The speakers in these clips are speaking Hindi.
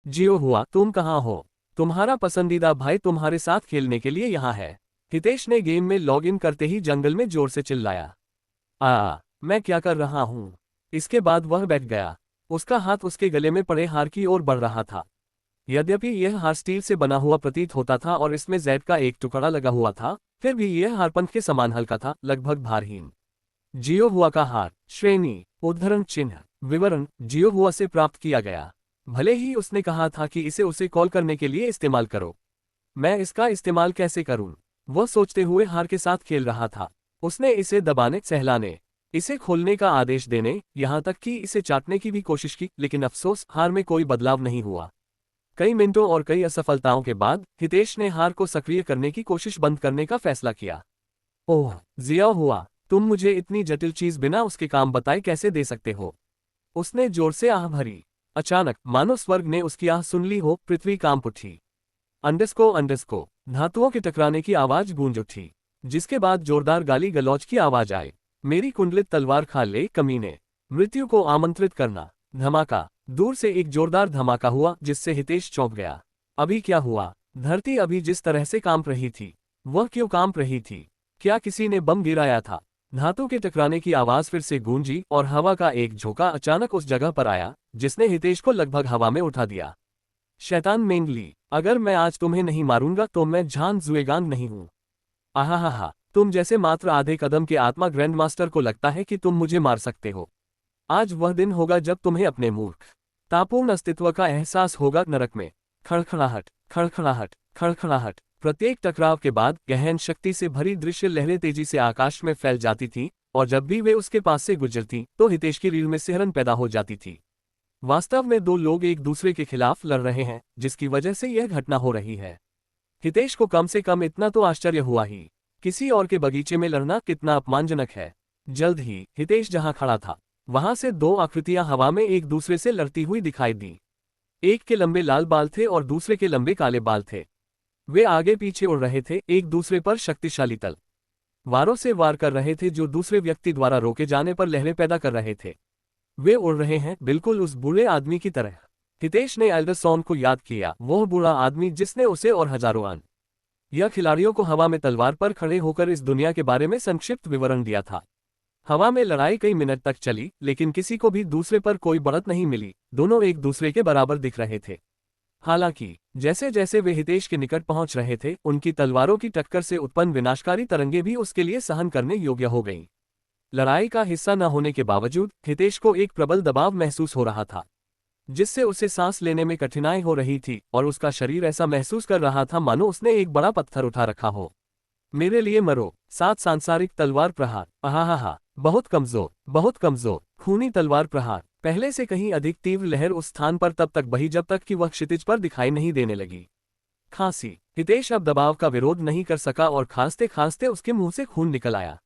जियो हुआ, तुम कहाँ हो? तुम्हारा पसंदीदा भाई तुम्हारे साथ खेलने के लिए यहाँ है। हितेश ने गेम में लॉग इन करते ही जंगल में जोर से चिल्लाया। मैं क्या कर रहा हूँ? इसके बाद वह बैठ गया। उसका हाथ उसके गले में पड़े हार की ओर बढ़ रहा था। यद्यपि यह हार स्टील से बना हुआ प्रतीत होता था और इसमें जैड का एक टुकड़ा लगा हुआ था, फिर भी यह हार पंख के समान हल्का था, लगभग भारहीन। जियो हुआ का हार। श्रेणी, उद्धरण चिन्ह, विवरण, जियो हुआ से प्राप्त किया गया। भले ही उसने कहा था कि इसे उसे कॉल करने के लिए इस्तेमाल करो। मैं इसका इस्तेमाल कैसे करूं? वह सोचते हुए हार के साथ खेल रहा था। उसने इसे दबाने, सहलाने, इसे खोलने का आदेश देने, यहां तक कि इसे चाटने की भी कोशिश की, लेकिन अफसोस, हार में कोई बदलाव नहीं हुआ। कई मिनटों और कई असफलताओं के बाद हितेश ने हार को सक्रिय करने की कोशिश बंद करने का फैसला किया। ओह, जिया हुआ, तुम मुझे इतनी जटिल चीज बिना उसके काम बताए कैसे दे सकते हो? उसने जोर से आह भरी। अचानक मानो स्वर्ग ने उसकी आह सुन ली हो, पृथ्वी कांप उठी। अंडस्को धातुओं के टकराने की आवाज गूंज उठी, जिसके बाद जोरदार गाली गलौज की आवाज आई। मेरी कुंडलित तलवार खा ले कमीने, मृत्यु को आमंत्रित करना। धमाका, दूर से एक जोरदार धमाका हुआ जिससे हितेश चौंक गया। अभी क्या हुआ? धरती अभी जिस तरह से कांप रही थी, वह क्यों कांप रही थी? क्या किसी ने बम गिराया था? धातु के टकराने की आवाज फिर से गूंजी और हवा का एक झोंका अचानक उस जगह पर आया जिसने हितेश को लगभग हवा में उठा दिया। शैतान मेंगली, अगर मैं आज तुम्हें नहीं मारूंगा तो मैं झान जुएगांग नहीं हूं। आहा, तुम जैसे मात्र आधे कदम के आत्मा ग्रैंडमास्टर को लगता है कि तुम मुझे मार सकते हो। आज वह दिन होगा जब तुम्हें अपने मूर्ख तापूर्ण अस्तित्व का एहसास होगा। नरक में खड़खड़ाहट, खड़खड़ाहट, खड़खड़ाहट। प्रत्येक टकराव के बाद गहन शक्ति से भरी दृश्य लहरें तेजी से आकाश में फैल जाती थीं, और जब भी वे उसके पास से गुजरती तो हितेश की रीढ़ में सिहरन पैदा हो जाती थी। वास्तव में दो लोग एक दूसरे के खिलाफ लड़ रहे हैं, जिसकी वजह से यह घटना हो रही है। हितेश को कम से कम इतना तो आश्चर्य हुआ ही, किसी और के बगीचे में लड़ना कितना अपमानजनक है। जल्द ही हितेश जहां खड़ा था, वहां से दो आकृतियां हवा में एक दूसरे से लड़ती हुई दिखाई दी। एक के लंबे लाल बाल थे और दूसरे के लंबे काले बाल थे। वे आगे पीछे उड़ रहे थे, एक दूसरे पर शक्तिशाली तलवारों से वार कर रहे थे जो दूसरे व्यक्ति द्वारा रोके जाने पर लहरें पैदा कर रहे थे। वे उड़ रहे हैं, बिल्कुल उस बूढ़े आदमी की तरह। हितेश ने एल्डरसॉन को याद किया, वह बूढ़ा आदमी जिसने उसे और हजारों अन्य खिलाड़ियों को हवा में तलवार पर खड़े होकर इस दुनिया के बारे में संक्षिप्त विवरण दिया था। हवा में लड़ाई कई मिनट तक चली, लेकिन किसी को भी दूसरे पर कोई बढ़त नहीं मिली। दोनों एक दूसरे के बराबर दिख रहे थे। हालांकि जैसे जैसे वे हितेश के निकट पहुंच रहे थे, उनकी तलवारों की टक्कर से उत्पन्न विनाशकारी तरंगें भी उसके लिए सहन करने योग्य हो गईं। लड़ाई का हिस्सा न होने के बावजूद हितेश को एक प्रबल दबाव महसूस हो रहा था, जिससे उसे सांस लेने में कठिनाई हो रही थी, और उसका शरीर ऐसा महसूस कर रहा था मानो उसने एक बड़ा पत्थर उठा रखा हो। मेरे लिए मरो। 7 सांसारिक तलवार प्रहार। आहा, बहुत कमजोर खूनी तलवार प्रहार। पहले से कहीं अधिक तीव्र लहर उस स्थान पर तब तक बही जब तक कि वह क्षितिज पर दिखाई नहीं देने लगी। खांसी। हितेश अब दबाव का विरोध नहीं कर सका और खांसते खांसते उसके मुंह से खून निकल आया।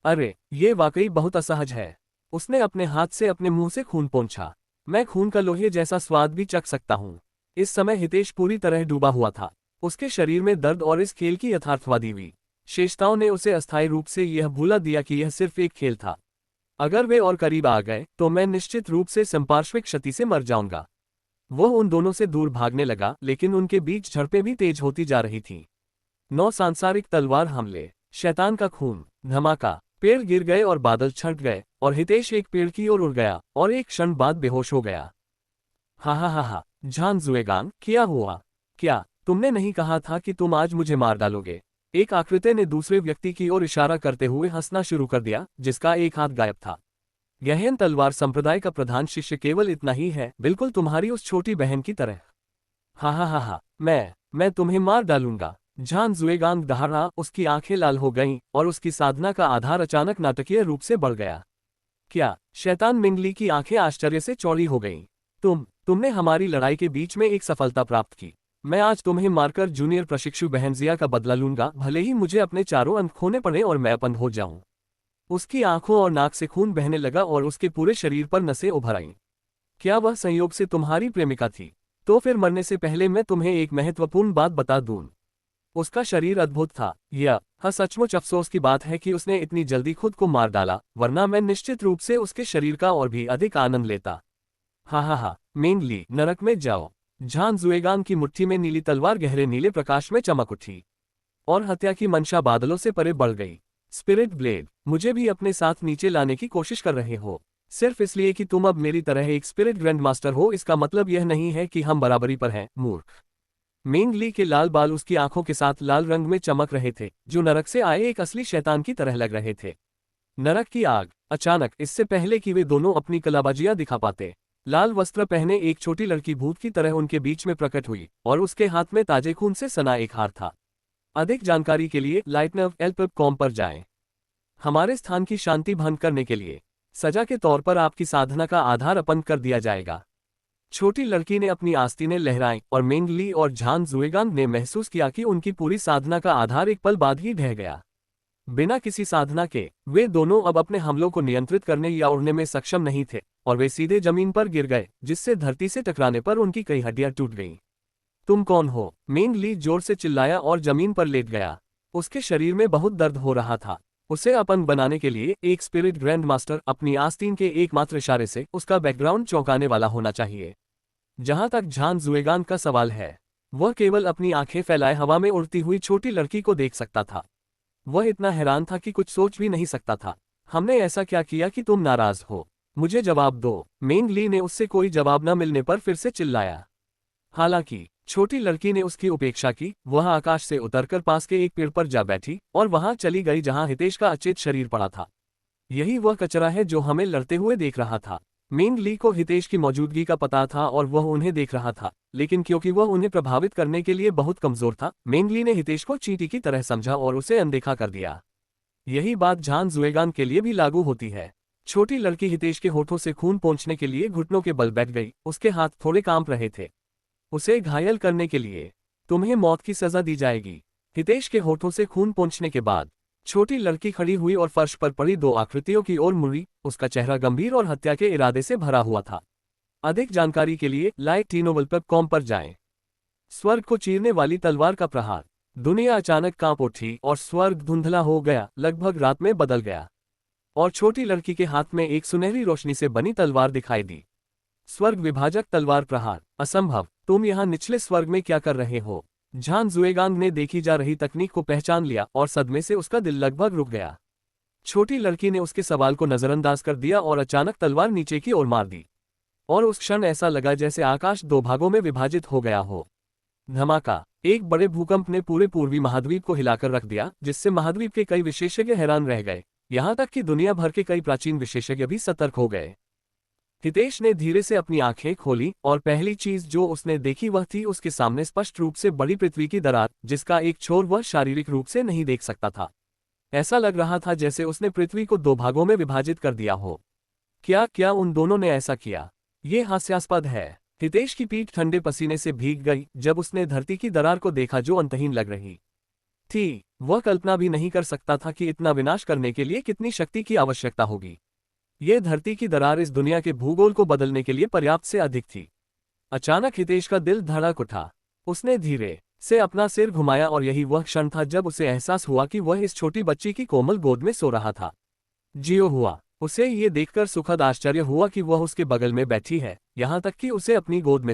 अरे, ये वाकई बहुत असहज है। उसने अपने हाथ से अपने मुंह से खून पोंछा। मैं खून का लोहे जैसा स्वाद भी चख सकता हूँ। इस समय हितेश पूरी तरह डूबा हुआ था। उसके शरीर में दर्द और इस खेल की यथार्थवादी विशेषताओं ने उसे अस्थायी रूप से यह भुला दिया कि यह सिर्फ एक खेल था। अगर वे और करीब आ गए तो मैं निश्चित रूप से संपार्श्विक क्षति से मर जाऊंगा। वह उन दोनों से दूर भागने लगा, लेकिन उनके बीच झड़पें भी तेज होती जा रही थीं। 9 सांसारिक तलवार हमले। शैतान का खून। धमाका। पेड़ गिर गए और बादल छट गए, और हितेश एक पेड़ की ओर उड़ गया और एक क्षण बाद बेहोश हो गया। हा, झान जुएगांग, क्या हुआ? क्या तुमने नहीं कहा था कि तुम आज मुझे मार डालोगे? एक आकृति ने दूसरे व्यक्ति की ओर इशारा करते हुए हंसना शुरू कर दिया, जिसका एक हाथ गायब था। गहन तलवार संप्रदाय का प्रधान शिष्य केवल इतना ही है, बिल्कुल तुम्हारी उस छोटी बहन की तरह। हा, मैं तुम्हें मार डालूंगा। झान जुएगांग दहाड़ा, उसकी आंखें लाल हो गईं और उसकी साधना का आधार अचानक नाटकीय रूप से बढ़ गया। क्या? शैतान मिंगली की आंखें आश्चर्य से चौड़ी हो गईं। तुमने हमारी लड़ाई के बीच में एक सफलता प्राप्त की। मैं आज तुम्हें मारकर जूनियर प्रशिक्षु बहन जिया का बदला लूंगा, भले ही मुझे अपने चारों अंक खोने पड़े और मैं अपंग हो जाऊं। उसकी आंखों और नाक से खून बहने लगा और उसके पूरे शरीर पर नसें उभर आईं। क्या वह संयोग से तुम्हारी प्रेमिका थी? तो फिर मरने से पहले मैं तुम्हें एक महत्वपूर्ण बात बता दूं। उसका शरीर अद्भुत था। यह सचमुच अफसोस की बात है कि उसने इतनी जल्दी खुद को मार डाला, वरना मैं निश्चित रूप से उसके शरीर का और भी अधिक आनंद लेता। हा, मेंग ली, नरक में जाओ। झान जुएगान की मुट्ठी में नीली तलवार गहरे नीले प्रकाश में चमक उठी और हत्या की मंशा बादलों से परे बढ़ गई। स्पिरिट ब्लेड, मुझे भी अपने साथ नीचे लाने की कोशिश कर रहे हो, सिर्फ इसलिए कि तुम अब मेरी तरह एक स्पिरिट ग्रैंड मास्टर हो? इसका मतलब यह नहीं है कि हम बराबरी पर हैं, मूर्ख। मेंग ली के लाल बाल उसकी आंखों के साथ लाल रंग में चमक रहे थे, जो नरक से आए एक असली शैतान की तरह लग रहे थे। नरक की आग। अचानक, इससे पहले कि वे दोनों अपनी कलाबाजियां दिखा पाते, लाल वस्त्र पहने एक छोटी लड़की भूत की तरह उनके बीच में प्रकट हुई और उसके हाथ में ताजे खून से सना एक हार था। अधिक जानकारी के लिए lightnavlpub.com पर जाएं। हमारे स्थान की शांति भंग करने के लिए सजा के तौर पर आपकी साधना का आधार अपंग कर दिया जाएगा। छोटी लड़की ने अपनी आस्तीनें लहराई और मेंग ली और झान जुएगांग ने महसूस किया कि उनकी पूरी साधना का आधार एक पल बाद ही ढह गया। बिना किसी साधना के वे दोनों अब अपने हमलों को नियंत्रित करने या उड़ने में सक्षम नहीं थे और वे सीधे जमीन पर गिर गए, जिससे धरती से टकराने पर उनकी कई हड्डियां टूट गईं। तुम कौन हो? मेंग ली जोर से चिल्लाया और जमीन पर लेट गया। उसके शरीर में बहुत दर्द हो रहा था। उसे अपंग बनाने के लिए एक स्पिरिट ग्रैंड मास्टर अपनी आस्तीन के एकमात्र इशारे से उसका बैकग्राउंड चौंकाने वाला होना चाहिए। जहां तक झान जुएगान का सवाल है, वह केवल अपनी आंखें फैलाए हवा में उड़ती हुई छोटी लड़की को देख सकता था। वह इतना हैरान था कि कुछ सोच भी नहीं सकता था। हमने ऐसा क्या किया कि तुम नाराज हो? मुझे जवाब दो। मेंग ली ने उससे कोई जवाब न मिलने पर फिर से चिल्लाया। हालांकि छोटी लड़की ने उसकी उपेक्षा की। वह आकाश से उतरकर पास के एक पेड़ पर जा बैठी और वहां चली गई जहां हितेश का अचेत शरीर पड़ा था। यही वह कचरा है जो हमें लड़ते हुए देख रहा था। मेंग ली को हितेश की मौजूदगी का पता था और वह उन्हें देख रहा था, लेकिन क्योंकि वह उन्हें प्रभावित करने के लिए बहुत कमजोर था, मेंग ली ने हितेश को चींटी की तरह समझा और उसे अनदेखा कर दिया। यही बात झान जुएगान के लिए भी लागू होती है। छोटी लड़की हितेश के होठों से खून पोंछने के लिए घुटनों के बल बैठ गई। उसके हाथ थोड़े कांप रहे थे। उसे घायल करने के लिए तुम्हें मौत की सजा दी जाएगी। हितेश के होठों से खून पोंछने के बाद छोटी लड़की खड़ी हुई और फर्श पर पड़ी दो आकृतियों की ओर मुड़ी। उसका चेहरा गंभीर और हत्या के इरादे से भरा हुआ था। अधिक जानकारी के लिए lightnavlpub.com पर जाएं। स्वर्ग को चीरने वाली तलवार का प्रहार। दुनिया अचानक कांप उठी और स्वर्ग धुंधला हो गया, लगभग रात में बदल गया और छोटी लड़की के हाथ में एक सुनहरी रोशनी से बनी तलवार दिखाई दी। स्वर्ग विभाजक तलवार प्रहार। असंभव, तुम यहाँ निचले स्वर्ग में क्या कर रहे हो? झान जुएगांग ने देखी जा रही तकनीक को पहचान लिया और सदमे से उसका दिल लगभग रुक गया। छोटी लड़की ने उसके सवाल को नजरअंदाज कर दिया और अचानक तलवार नीचे की ओर मार दी और उस क्षण ऐसा लगा जैसे आकाश दो भागों में विभाजित हो गया हो। धमाका। एक बड़े भूकंप ने पूरे पूर्वी महाद्वीप को हिलाकर रख दिया, जिससे महाद्वीप के कई विशेषज्ञ हैरान रह गए। यहाँ तक कि दुनिया भर के कई प्राचीन विशेषज्ञ भी सतर्क हो गए। हितेश ने धीरे से अपनी आंखें खोली और पहली चीज जो उसने देखी वह थी उसके सामने स्पष्ट रूप से बड़ी पृथ्वी की दरार, जिसका एक छोर वह शारीरिक रूप से नहीं देख सकता था। ऐसा लग रहा था जैसे उसने पृथ्वी को दो भागों में विभाजित कर दिया हो। क्या उन दोनों ने ऐसा किया? ये हास्यास्पद है। हितेश की पीठ ठंडे पसीने से भीग गई जब उसने धरती की दरार को देखा जो अंतहीन लग रही थी। वह कल्पना भी नहीं कर सकता था कि इतना विनाश करने के लिए कितनी शक्ति की आवश्यकता होगी। यह धरती की दरार इस दुनिया के भूगोल को बदलने के लिए पर्याप्त से अधिक थी। अचानक हितेश का दिल धड़क उठा। उसने धीरे से अपना सिर घुमाया और यही वह क्षण था जब उसे एहसास हुआ कि वह इस छोटी बच्ची की कोमल गोद में सो रहा था। जियो हुआ। उसे ये देखकर सुखद आश्चर्य हुआ कि वह उसके बगल में बैठी है, यहाँ तक कि उसे अपनी गोद में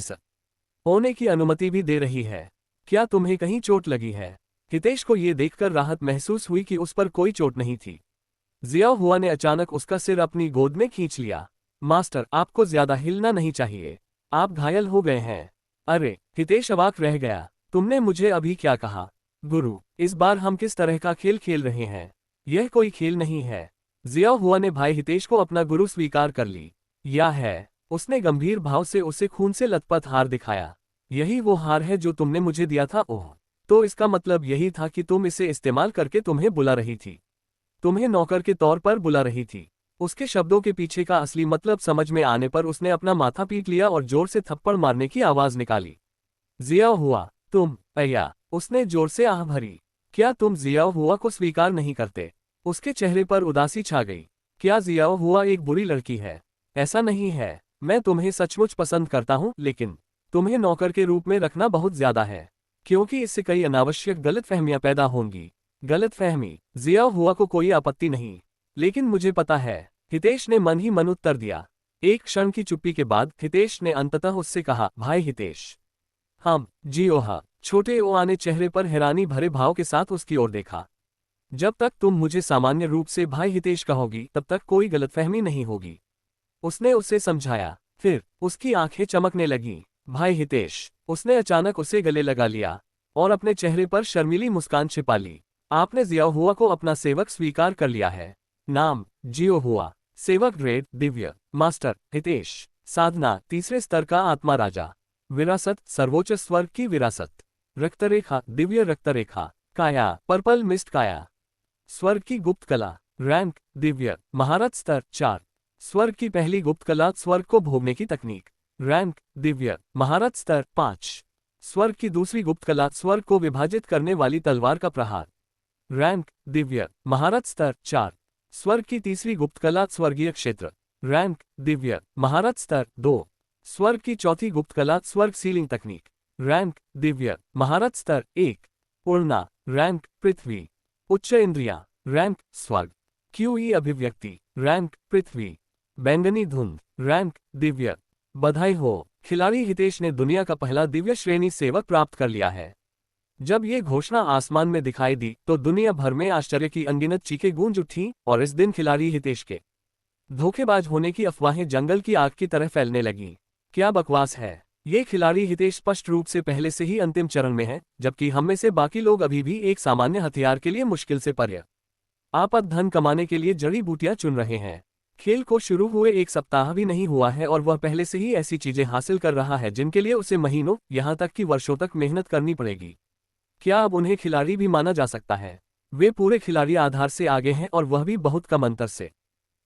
होने की अनुमति भी दे रही है। क्या तुम्हें कहीं चोट लगी है? हितेश को ये देखकर राहत महसूस हुई कि उस पर कोई चोट नहीं थी। जियाओ हुआ ने अचानक उसका सिर अपनी गोद में खींच लिया। मास्टर, आपको ज्यादा हिलना नहीं चाहिए, आप घायल हो गए हैं। अरे, हितेश अवाक रह गया। तुमने मुझे अभी क्या कहा? गुरु, इस बार हम किस तरह का खेल खेल रहे हैं? यह कोई खेल नहीं है। जियाओ हुआ ने भाई हितेश को अपना गुरु स्वीकार कर ली। या है। उसने गंभीर भाव से उसे खून से लथपथ हार दिखाया। यही वो हार है जो तुमने मुझे दिया था। ओह, तो इसका मतलब यही था कि तुम इसे इस्तेमाल करके तुम्हें बुला रही थी, तुम्हें नौकर के तौर पर बुला रही थी। उसके शब्दों के पीछे का असली मतलब समझ में आने पर उसने अपना माथा पीट लिया और जोर से थप्पड़ मारने की आवाज निकाली। जियाओ हुआ, तुम अय्या। उसने जोर से आह भरी। क्या तुम जियाओ हुआ को स्वीकार नहीं करते? उसके चेहरे पर उदासी छा गई। क्या जियाओ हुआ एक बुरी लड़की है? ऐसा नहीं है। मैं तुम्हें सचमुच पसंद करता हूं, लेकिन तुम्हें नौकर के रूप में रखना बहुत ज्यादा है। क्योंकि इससे कई अनावश्यक गलतफहमियां पैदा होंगी। गलतफहमी, जिया हुआ को कोई आपत्ति नहीं, लेकिन मुझे पता है, हितेश ने मन ही मन उत्तर दिया। एक क्षण की चुप्पी के बाद हितेश ने अंततः उससे कहा, भाई हितेश। हम, जियो हा। छोटे ओआ ने चेहरे पर हैरानी भरे भाव के साथ उसकी ओर देखा। जब तक तुम मुझे सामान्य रूप से भाई हितेश कहोगी तब तक कोई गलतफहमी नहीं होगी, उसने उसे समझाया। फिर उसकी आंखें चमकने लगीं। भाई हितेश, उसने अचानक उसे गले लगा लिया और अपने चेहरे पर शर्मीली मुस्कान छिपा ली। आपने जिया हुआ को अपना सेवक स्वीकार कर लिया है। नाम, जियो हुआ। सेवक ग्रेड, दिव्य। मास्टर, हितेश। साधना, तीसरे स्तर का आत्मा राजा। विरासत, सर्वोच्च स्वर्ग की विरासत। रक्तरेखा, दिव्य रक्तरेखा। काया, पर्पल मिस्ट काया। स्वर्ग की गुप्त कला। रैंक, दिव्य। महारथ स्तर 4। स्वर्ग की पहली गुप्त कला, स्वर्ग को भोगने की तकनीक। रैंक, दिव्य। महारथ स्तर 5। स्वर्ग की दूसरी गुप्त कला, स्वर्ग को विभाजित करने वाली तलवार का प्रहार। रैंक, दिव्य। महारथ स्तर 4। स्वर्ग की तीसरी गुप्त कला, स्वर्गीय क्षेत्र। रैंक, दिव्य। महारथ स्तर 2। स्वर्ग की चौथी गुप्त कला, स्वर्ग सीलिंग तकनीक। रैंक, दिव्य। महारथ स्तर 1। पूर्णा। रैंक, पृथ्वी। उच्च इंद्रिया। रैंक, स्वर्ग। क्यूई अभिव्यक्ति। रैंक, पृथ्वी। बैंगनी धुंध। रैंक, दिव्य। बधाई हो, खिलाड़ी हितेश ने दुनिया का पहला दिव्य श्रेणी सेवक प्राप्त कर लिया है। जब ये घोषणा आसमान में दिखाई दी तो दुनिया भर में आश्चर्य की अनगिनत चीखें गूंज उठी और इस दिन खिलाड़ी हितेश के धोखेबाज होने की अफवाहें जंगल की आग की तरह फैलने लगीं। क्या बकवास है, ये खिलाड़ी हितेश स्पष्ट रूप से पहले से ही अंतिम चरण में है, जबकि हम में से बाकी लोग अभी भी एक सामान्य हथियार के लिए मुश्किल से आपात धन कमाने के लिए जड़ी बूटियां चुन रहे हैं। खेल को शुरू हुए एक सप्ताह भी नहीं हुआ है और वह पहले से ही ऐसी चीजें हासिल कर रहा है जिनके लिए उसे महीनों, यहां तक कि वर्षों तक मेहनत करनी पड़ेगी। क्या अब उन्हें खिलाड़ी भी माना जा सकता है? वे पूरे खिलाड़ी आधार से आगे हैं और वह भी बहुत कम अंतर से।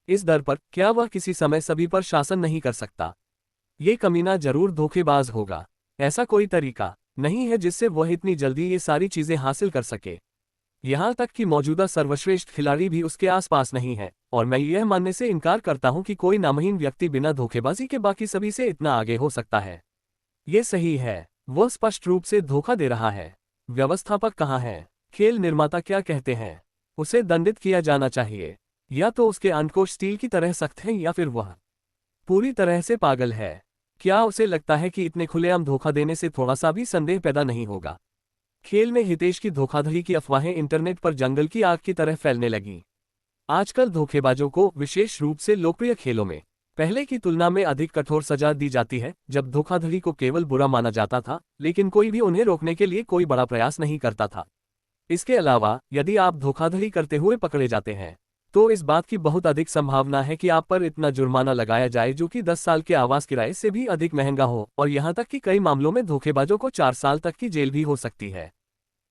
इस दर पर क्या वह किसी समय सभी पर शासन नहीं कर सकता? ये कमीना जरूर धोखेबाज होगा। ऐसा कोई तरीका नहीं है जिससे वह इतनी जल्दी ये सारी चीजें हासिल कर सके। यहां तक कि मौजूदा सर्वश्रेष्ठ खिलाड़ी भी उसके आसपास नहीं है, और मैं यह मानने से इनकार करता हूं कि कोई नामहीन व्यक्ति बिना धोखेबाजी के बाकी सभी से इतना आगे हो सकता है। ये सही है, वह स्पष्ट रूप से धोखा दे रहा है। व्यवस्थापक कहाँ है? खेल निर्माता क्या कहते हैं? उसे दंडित किया जाना चाहिए। या तो उसके अंडकोश स्टील की तरह सख्त हैं या फिर वह पूरी तरह से पागल है। क्या उसे लगता है कि इतने खुलेआम धोखा देने से थोड़ा सा भी संदेह पैदा नहीं होगा? खेल में हितेश की धोखाधड़ी की अफवाहें इंटरनेट पर जंगल की आग की तरह फैलने लगीं। आजकल धोखेबाजों को, विशेष रूप से लोकप्रिय खेलों में, पहले की तुलना में अधिक कठोर सजा दी जाती है। जब धोखाधड़ी को केवल बुरा माना जाता था, लेकिन कोई भी उन्हें रोकने के लिए कोई बड़ा प्रयास नहीं करता था। इसके अलावा, यदि आप धोखाधड़ी करते हुए पकड़े जाते हैं, तो इस बात की बहुत अधिक संभावना है कि आप पर इतना जुर्माना लगाया जाए जो कि 10 साल के आवास किराए से भी अधिक महंगा हो, और यहां तक कि कई मामलों में धोखेबाजों को 4 साल तक की जेल भी हो सकती है।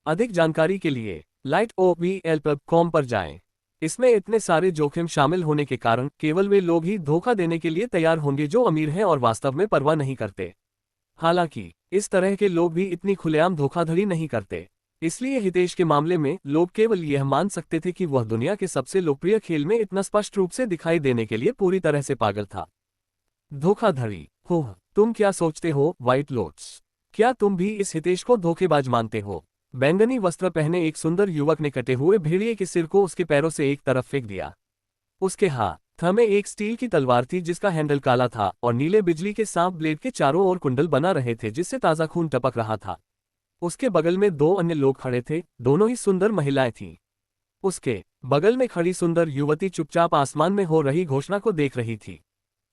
अधिक जानकारी के लिए lightOVL.com पर जाएं। इसमें इतने सारे जोखिम शामिल होने के कारण केवल वे लोग ही धोखा देने के लिए तैयार होंगे जो अमीर हैं और वास्तव में परवाह नहीं करते। हालांकि इस तरह के लोग भी इतनी खुलेआम धोखाधड़ी नहीं करते। इसलिए हितेश के मामले में लोग केवल यह मान सकते थे कि वह दुनिया के सबसे लोकप्रिय खेल में इतना स्पष्ट रूप से दिखाई देने के लिए पूरी तरह से पागल था। धोखाधड़ी हो, तुम क्या सोचते हो व्हाइट लोट्स? क्या तुम भी इस हितेश को धोखेबाज मानते हो? बैंगनी वस्त्र पहने एक सुंदर युवक ने कटे हुए भेड़िए के सिर को उसके पैरों से एक तरफ फेंक दिया। उसके हाथ में एक स्टील की तलवार थी जिसका हैंडल काला था और नीले बिजली के सांप ब्लेड के चारों ओर कुंडल बना रहे थे जिससे ताजा खून टपक रहा था। उसके बगल में 2 अन्य लोग खड़े थे, दोनों ही सुंदर महिलाएं थीं। उसके बगल में खड़ी सुंदर युवती चुपचाप आसमान में हो रही घोषणा को देख रही थी।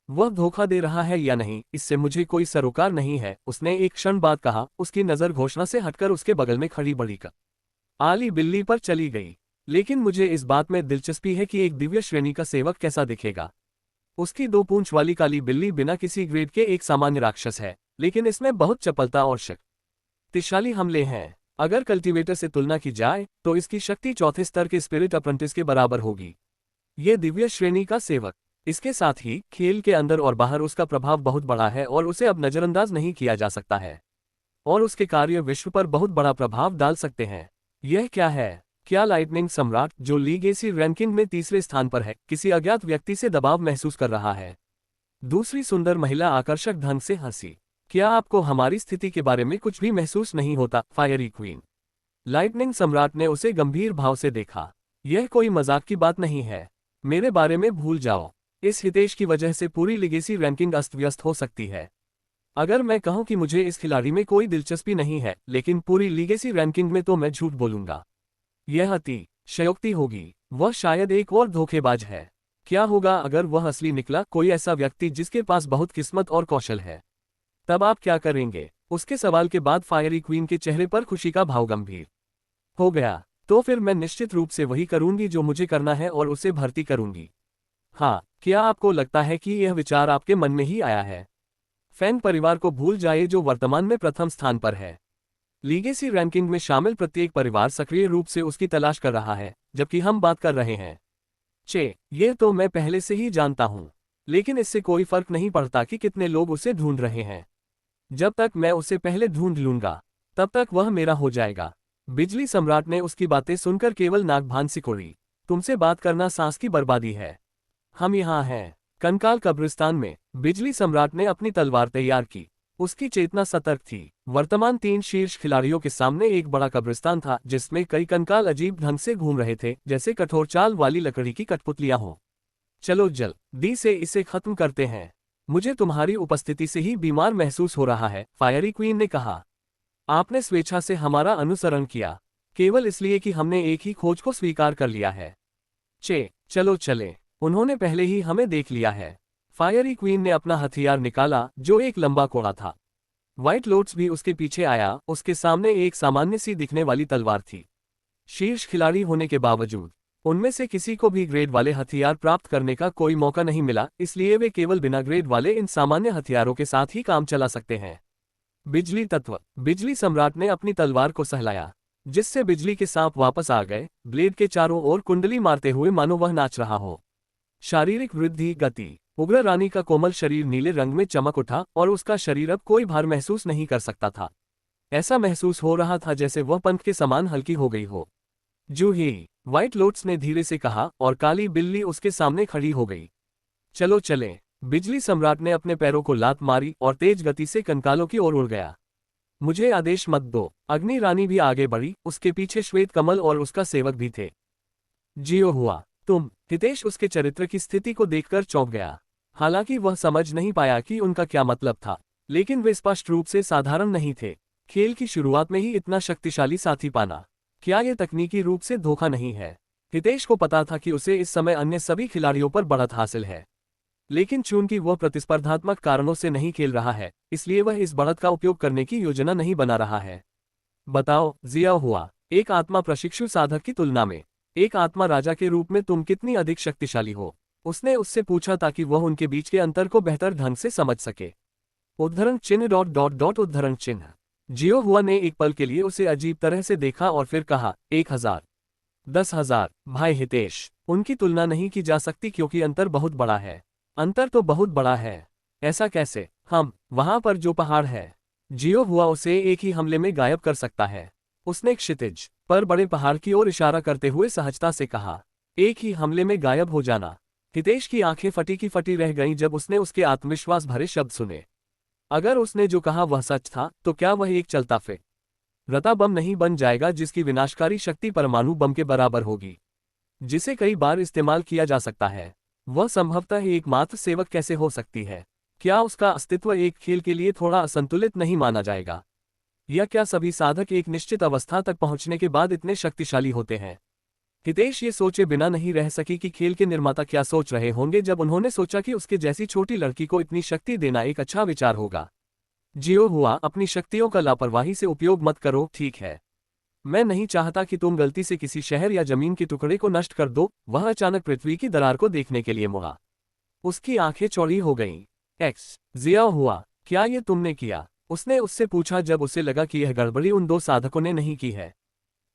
वह धोखा दे रहा है या नहीं, इससे मुझे कोई सरोकार नहीं है, उसने एक क्षण बाद कहा। उसकी नजर घोषणा से हटकर उसके बगल में खड़ी बड़ी काली बिल्ली पर चली गई। लेकिन मुझे इस बात में दिलचस्पी है कि एक दिव्य श्रेणी का सेवक कैसा दिखेगा। उसकी 2 पूंछ वाली काली बिल्ली बिना किसी ग्रेड के एक सामान्य राक्षस है, लेकिन इसमें बहुत चपलता और शक्तिशाली हमले हैं। अगर कल्टीवेटर से तुलना की जाए तो इसकी शक्ति 4थे स्तर के स्पिरिट अप्रेंटिस के बराबर होगी। ये दिव्य श्रेणी का सेवक। इसके साथ ही खेल के अंदर और बाहर उसका प्रभाव बहुत बड़ा है और उसे अब नजरअंदाज नहीं किया जा सकता है, और उसके कार्य विश्व पर बहुत बड़ा प्रभाव डाल सकते हैं। यह क्या है? क्या लाइटनिंग सम्राट, जो लीग एसी रैंकिंग में तीसरे स्थान पर है, किसी अज्ञात व्यक्ति से दबाव महसूस कर रहा है? दूसरी सुंदर महिला आकर्षक ढंग से हंसी। क्या आपको हमारी स्थिति के बारे में कुछ भी महसूस नहीं होता, फायरी क्वीन? लाइटनिंग सम्राट ने उसे गंभीर भाव से देखा। यह कोई मजाक की बात नहीं है। मेरे बारे में भूल जाओ। इस हितेश की वजह से पूरी लीगेसी रैंकिंग अस्त व्यस्त हो सकती है। अगर मैं कहूं कि मुझे इस खिलाड़ी में कोई दिलचस्पी नहीं है, लेकिन पूरी लीगेसी रैंकिंग में, तो मैं झूठ बोलूंगा। यह अतिशयोक्ति होगी। वह शायद एक और धोखेबाज है। क्या होगा अगर वह असली निकला, कोई ऐसा व्यक्ति जिसके पास बहुत किस्मत और कौशल है? तब आप क्या करेंगे? उसके सवाल के बाद फायरी क्वीन के चेहरे पर खुशी का भाव गंभीर हो गया। तो फिर मैं निश्चित रूप से वही करूंगी जो मुझे करना है और उसे भर्ती करूंगी। हाँ, क्या आपको लगता है कि यह विचार आपके मन में ही आया है? फैंग परिवार को भूल जाइए, जो वर्तमान में प्रथम स्थान पर है। लीगेसी रैंकिंग में शामिल प्रत्येक परिवार सक्रिय रूप से उसकी तलाश कर रहा है, जबकि हम बात कर रहे हैं। ये तो मैं पहले से ही जानता हूं। लेकिन इससे कोई फर्क नहीं पड़ता कि कितने लोग उसे ढूंढ रहे हैं। जब तक मैं उसे पहले ढूंढ लूंगा, तब तक वह मेरा हो जाएगा। बिजली सम्राट ने उसकी बातें सुनकर केवल नाक सिकोड़ी। तुमसे बात करना सांस की बर्बादी है। हम यहाँ हैं, कंकाल कब्रिस्तान में। बिजली सम्राट ने अपनी तलवार तैयार की। उसकी चेतना सतर्क थी। वर्तमान 3 शीर्ष खिलाड़ियों के सामने एक बड़ा कब्रिस्तान था, जिसमें कई कंकाल अजीब ढंग से घूम रहे थे, जैसे कठोर चाल वाली लकड़ी की कठपुतलियां हों। चलो जल्दी से इसे खत्म करते हैं। मुझे तुम्हारी उपस्थिति से ही बीमार महसूस हो रहा है, फायरी क्वीन ने कहा। आपने स्वेच्छा से हमारा अनुसरण किया, केवल इसलिए कि हमने एक ही खोज को स्वीकार कर लिया है। चलो चले। उन्होंने पहले ही हमें देख लिया है। फायरी क्वीन ने अपना हथियार निकाला, जो एक लंबा कोड़ा था। व्हाइट लोटस भी उसके पीछे आया। उसके सामने एक सामान्य सी दिखने वाली तलवार थी। शीर्ष खिलाड़ी होने के बावजूद उनमें से किसी को भी ग्रेड वाले हथियार प्राप्त करने का कोई मौका नहीं मिला, इसलिए वे केवल बिना ग्रेड वाले इन सामान्य हथियारों के साथ ही काम चला सकते हैं। बिजली तत्व। बिजली सम्राट ने अपनी तलवार को सहलाया, जिससे बिजली के सांप वापस आ गए, ब्लेड के चारों ओर कुंडली मारते हुए मानो वह नाच रहा हो। शारीरिक वृद्धि, गति। उग्र रानी का कोमल शरीर नीले रंग में चमक उठा और उसका शरीर अब कोई भार महसूस नहीं कर सकता था। ऐसा महसूस हो रहा था जैसे वह पंख के समान हल्की हो गई हो। जूही, व्हाइट लोटस ने धीरे से कहा, और काली बिल्ली उसके सामने खड़ी हो गई। चलो चलें। बिजली सम्राट ने अपने पैरों को लात मारी और तेज गति से कंकालों की ओर उड़ गया। मुझे आदेश मत दो। अग्नि रानी भी आगे बढ़ी, उसके पीछे श्वेत कमल और उसका सेवक भी थे। जियो हुआ तुम। हितेश उसके चरित्र की स्थिति को देखकर चौंक गया। हालांकि वह समझ नहीं पाया कि उनका क्या मतलब था, लेकिन वे स्पष्ट रूप से साधारण नहीं थे। खेल की शुरुआत में ही इतना शक्तिशाली साथी पाना, क्या यह तकनीकी रूप से धोखा नहीं है? हितेश को पता था कि उसे इस समय अन्य सभी खिलाड़ियों पर बढ़त हासिल है, लेकिन चूंकि वह प्रतिस्पर्धात्मक कारणों से नहीं खेल रहा है, इसलिए वह इस बढ़त का उपयोग करने की योजना नहीं बना रहा है। बताओ, जिया हुआ, एक आत्मा प्रशिक्षु साधक की तुलना में एक आत्मा राजा के रूप में तुम कितनी अधिक शक्तिशाली हो? उसने उससे पूछा ताकि वह उनके बीच के अंतर को बेहतर ढंग से समझ सके। उद्धरण चिन्ह ... उद्धरण चिन्ह। जियो हुआ ने एक पल के लिए उसे अजीब तरह से देखा और फिर कहा, 1000, 10,000। भाई हितेश, उनकी तुलना नहीं की जा सकती क्योंकि अंतर बहुत बड़ा है। अंतर तो बहुत बड़ा है। ऐसा कैसे? हम वहां पर जो पहाड़ है, जियो हुआ उसे एक ही हमले में गायब कर सकता है। उसने क्षितिज पर बड़े पहाड़ की ओर इशारा करते हुए सहजता से कहा, एक ही हमले में गायब हो जाना। हितेश की आंखें फटी की फटी रह गईं जब उसने उसके आत्मविश्वास भरे शब्द सुने। अगर उसने जो कहा वह सच था, तो क्या वह एक चलता रता बम नहीं बन जाएगा जिसकी विनाशकारी शक्ति परमाणु बम के बराबर होगी, जिसे कई बार इस्तेमाल किया जा सकता है? वह संभवतः एकमात्र सेवक कैसे हो सकती है? क्या उसका अस्तित्व एक खेल के लिए थोड़ा असंतुलित नहीं माना जाएगा? या क्या सभी साधक एक निश्चित अवस्था तक पहुंचने के बाद इतने शक्तिशाली होते हैं? हितेश ये सोचे बिना नहीं रह सकी कि खेल के निर्माता क्या सोच रहे होंगे जब उन्होंने सोचा कि उसके जैसी छोटी लड़की को इतनी शक्ति देना एक अच्छा विचार होगा। जियो हुआ, अपनी शक्तियों का लापरवाही से उपयोग मत करो, ठीक है? मैं नहीं चाहता कि तुम गलती से किसी शहर या जमीन के टुकड़े को नष्ट कर दो। वह अचानक पृथ्वी की दरार को देखने के लिए मुड़ा। उसकी आंखें चौड़ी हो गईं। जिया हुआ, क्या ये तुमने किया? उसने उससे पूछा जब उसे लगा कि यह गड़बड़ी उन 2 साधकों ने नहीं की है।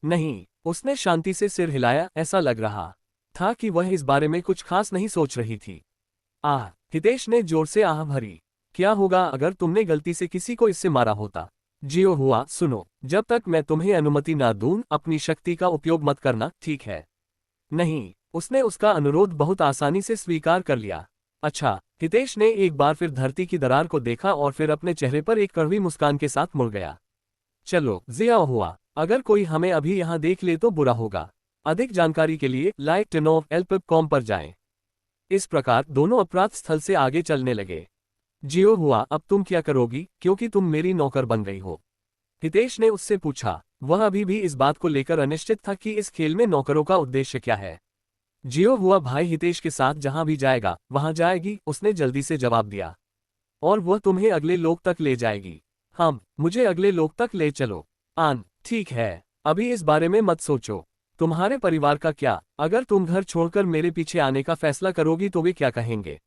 नहीं, उसने शांति से सिर हिलाया। ऐसा लग रहा था कि वह इस बारे में कुछ खास नहीं सोच रही थी। आह! हितेश ने जोर से आह भरी। क्या होगा अगर तुमने गलती से किसी को इससे मारा होता? जियो हुआ, सुनो, जब तक मैं तुम्हें अनुमति ना दूं, अपनी शक्ति का उपयोग मत करना, ठीक है? नहीं, उसने उसका अनुरोध बहुत आसानी से स्वीकार कर लिया। अच्छा, हितेश ने एक बार फिर धरती की दरार को देखा और फिर अपने चेहरे पर एक कड़वी मुस्कान के साथ मुड़ गया। चलो, ज़िया हुआ, अगर कोई हमें अभी यहाँ देख ले तो बुरा होगा। अधिक जानकारी के लिए like.tenohelp.com पर जाएं। इस प्रकार दोनों अपराध स्थल से आगे चलने लगे। जियो हुआ, अब तुम क्या करोगी, क्योंकि तुम मेरी नौकर बन गई हो? हितेश ने उससे पूछा। वह अभी भी इस बात को लेकर अनिश्चित था कि इस खेल में नौकरों का उद्देश्य क्या है। जियो हुआ, भाई हितेश के साथ जहां भी जाएगा वहां जाएगी, उसने जल्दी से जवाब दिया। और वह तुम्हें अगले लोक तक ले जाएगी। हाँ, मुझे अगले लोक तक ले चलो। आन, ठीक है, अभी इस बारे में मत सोचो। तुम्हारे परिवार का क्या? अगर तुम घर छोड़कर मेरे पीछे आने का फैसला करोगी तो वे क्या कहेंगे?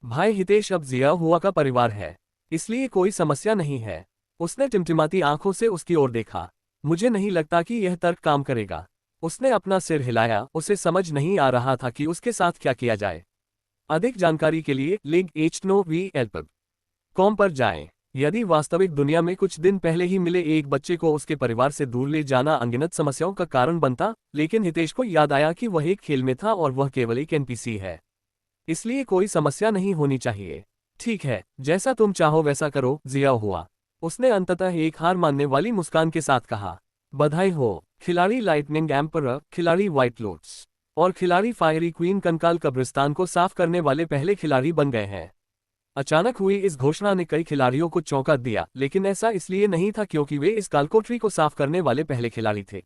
भाई हितेश अब जिया हुआ का परिवार है, इसलिए कोई समस्या नहीं है। उसने टिमटिमाती आंखों से उसकी ओर देखा। मुझे नहीं लगता कि यह तर्क काम करेगा। उसने अपना सिर हिलाया, उसे समझ नहीं आ रहा था कि उसके साथ क्या किया जाए। अधिक जानकारी के लिए league.no.com पर जाएं। यदि वास्तविक दुनिया में कुछ दिन पहले ही मिले एक बच्चे को उसके परिवार से दूर ले जाना अनगिनत समस्याओं का कारण बनता, लेकिन हितेश को याद आया कि वह एक खेल में था और वह केवल एक एनपीसी है, इसलिए कोई समस्या नहीं होनी चाहिए। ठीक है, जैसा तुम चाहो वैसा करो, जिया हुआ, उसने अंततः एक हार मानने वाली मुस्कान के साथ कहा। बधाई हो, खिलाड़ी लाइटनिंग एम्परर, खिलाड़ी व्हाइट लोट्स और खिलाड़ी फायरी क्वीन कंकाल कब्रिस्तान को साफ करने वाले पहले खिलाड़ी बन गए हैं। अचानक हुई इस घोषणा ने कई खिलाड़ियों को चौंका दिया, लेकिन ऐसा इसलिए नहीं था क्योंकि वे इस कालकोठरी को साफ करने वाले पहले खिलाड़ी थे,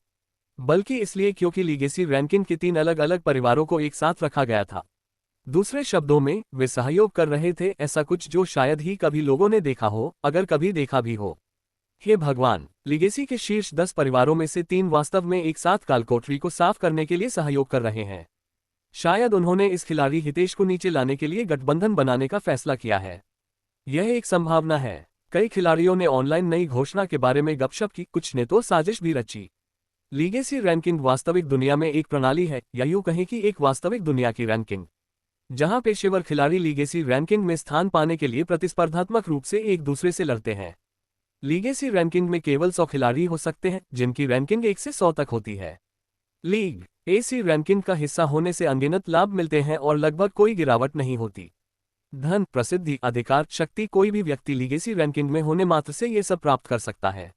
बल्कि इसलिए क्योंकि लीगेसी रैंकिंग के 3 अलग अलग परिवारों को एक साथ रखा गया था। दूसरे शब्दों में, वे सहयोग कर रहे थे, ऐसा कुछ जो शायद ही कभी लोगों ने देखा हो, अगर कभी देखा भी हो। हे भगवान, लीगेसी के शीर्ष 10 परिवारों में से 3 वास्तव में एक साथ कालकोठरी को साफ करने के लिए सहयोग कर रहे हैं। शायद उन्होंने इस खिलाड़ी हितेश को नीचे लाने के लिए गठबंधन बनाने का फैसला किया है। यह एक संभावना है। कई खिलाड़ियों ने ऑनलाइन नई घोषणा के बारे में गपशप की, कुछ ने तो साजिश भी रची। लीगेसी रैंकिंग वास्तविक दुनिया में एक प्रणाली है, या यूं कहें कि एक वास्तविक दुनिया की रैंकिंग, जहां पेशेवर खिलाड़ी लीगेसी रैंकिंग में स्थान पाने के लिए प्रतिस्पर्धात्मक रूप से एक दूसरे से लड़ते हैं। लीगेसी रैंकिंग में केवल 100 खिलाड़ी हो सकते हैं, जिनकी रैंकिंग 1 से 100 तक होती है। लीग एसी रैंकिंग का हिस्सा होने से अनगिनत लाभ मिलते हैं और लगभग कोई गिरावट नहीं होती। धन, प्रसिद्धि, अधिकार, शक्ति, कोई भी व्यक्ति लीगेसी रैंकिंग में होने मात्र से ये सब प्राप्त कर सकता है।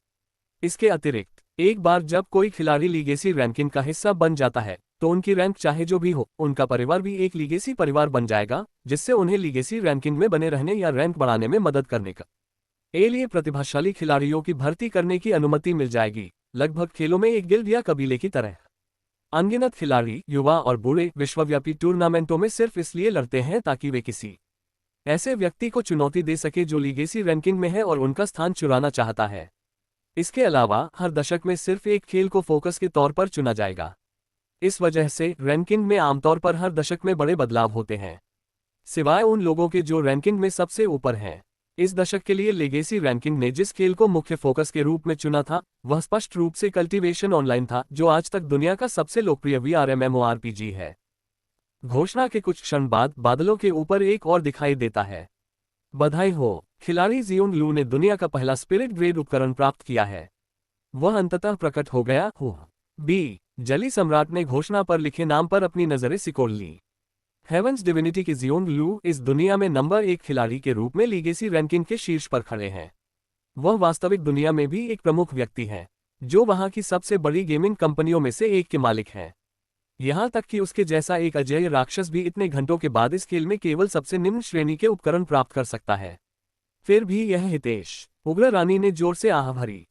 इसके अतिरिक्त, एक बार जब कोई खिलाड़ी लीगेसी रैंकिंग का हिस्सा बन जाता है, तो उनकी रैंक चाहे जो भी हो, उनका परिवार भी एक लीगेसी परिवार बन जाएगा, जिससे उन्हें लीगेसी रैंकिंग में बने रहने या रैंक बढ़ाने में मदद करने का लिए प्रतिभाशाली खिलाड़ियों की भर्ती करने की अनुमति मिल जाएगी, लगभग खेलों में एक गिल्ड या कबीले की तरह। अनगिनत खिलाड़ी, युवा और बूढ़े, विश्वव्यापी टूर्नामेंटों में सिर्फ इसलिए लड़ते हैं ताकि वे किसी ऐसे व्यक्ति को चुनौती दे सके जो लीगेसी रैंकिंग में है और उनका स्थान चुराना चाहता है। इसके अलावा, हर दशक में सिर्फ एक खेल को फोकस के तौर पर चुना जाएगा। इस वजह से रैंकिंग में आमतौर पर हर दशक में बड़े बदलाव होते हैं, सिवाय उन लोगों के जो रैंकिंग में सबसे ऊपर हैं। इस दशक के लिए लीगेसी रैंकिंग ने जिस खेल को मुख्य फोकस के रूप में चुना था, वह स्पष्ट रूप से कल्टीवेशन ऑनलाइन था, जो आज तक दुनिया का सबसे लोकप्रिय वीआरएमएमओआरपीजी है। घोषणा के कुछ क्षण बाद बादलों के ऊपर एक और दिखाई देता है। बधाई हो, खिलाड़ी जियोंग लू ने दुनिया का पहला स्पिरिट ग्रेड उपकरण प्राप्त किया है। वह अंततः प्रकट हो गया। बी जली सम्राट ने घोषणा पर लिखे नाम पर अपनी नजरें सिकोड़ ली। हेवंस डिविनिटी के जियोंग लू इस दुनिया में नंबर 1 खिलाड़ी के रूप में लीगेसी रैंकिंग के शीर्ष पर खड़े हैं। वह वास्तविक दुनिया में भी एक प्रमुख व्यक्ति हैं, जो वहां की सबसे बड़ी गेमिंग कंपनियों में से एक के मालिक हैं। यहां तक कि उसके जैसा एक अजेय राक्षस भी इतने घंटों के बाद इस खेल में केवल सबसे निम्न श्रेणी के उपकरण प्राप्त कर सकता है। फिर भी यह हितेश, उग्र रानी ने जोर से आह भरी।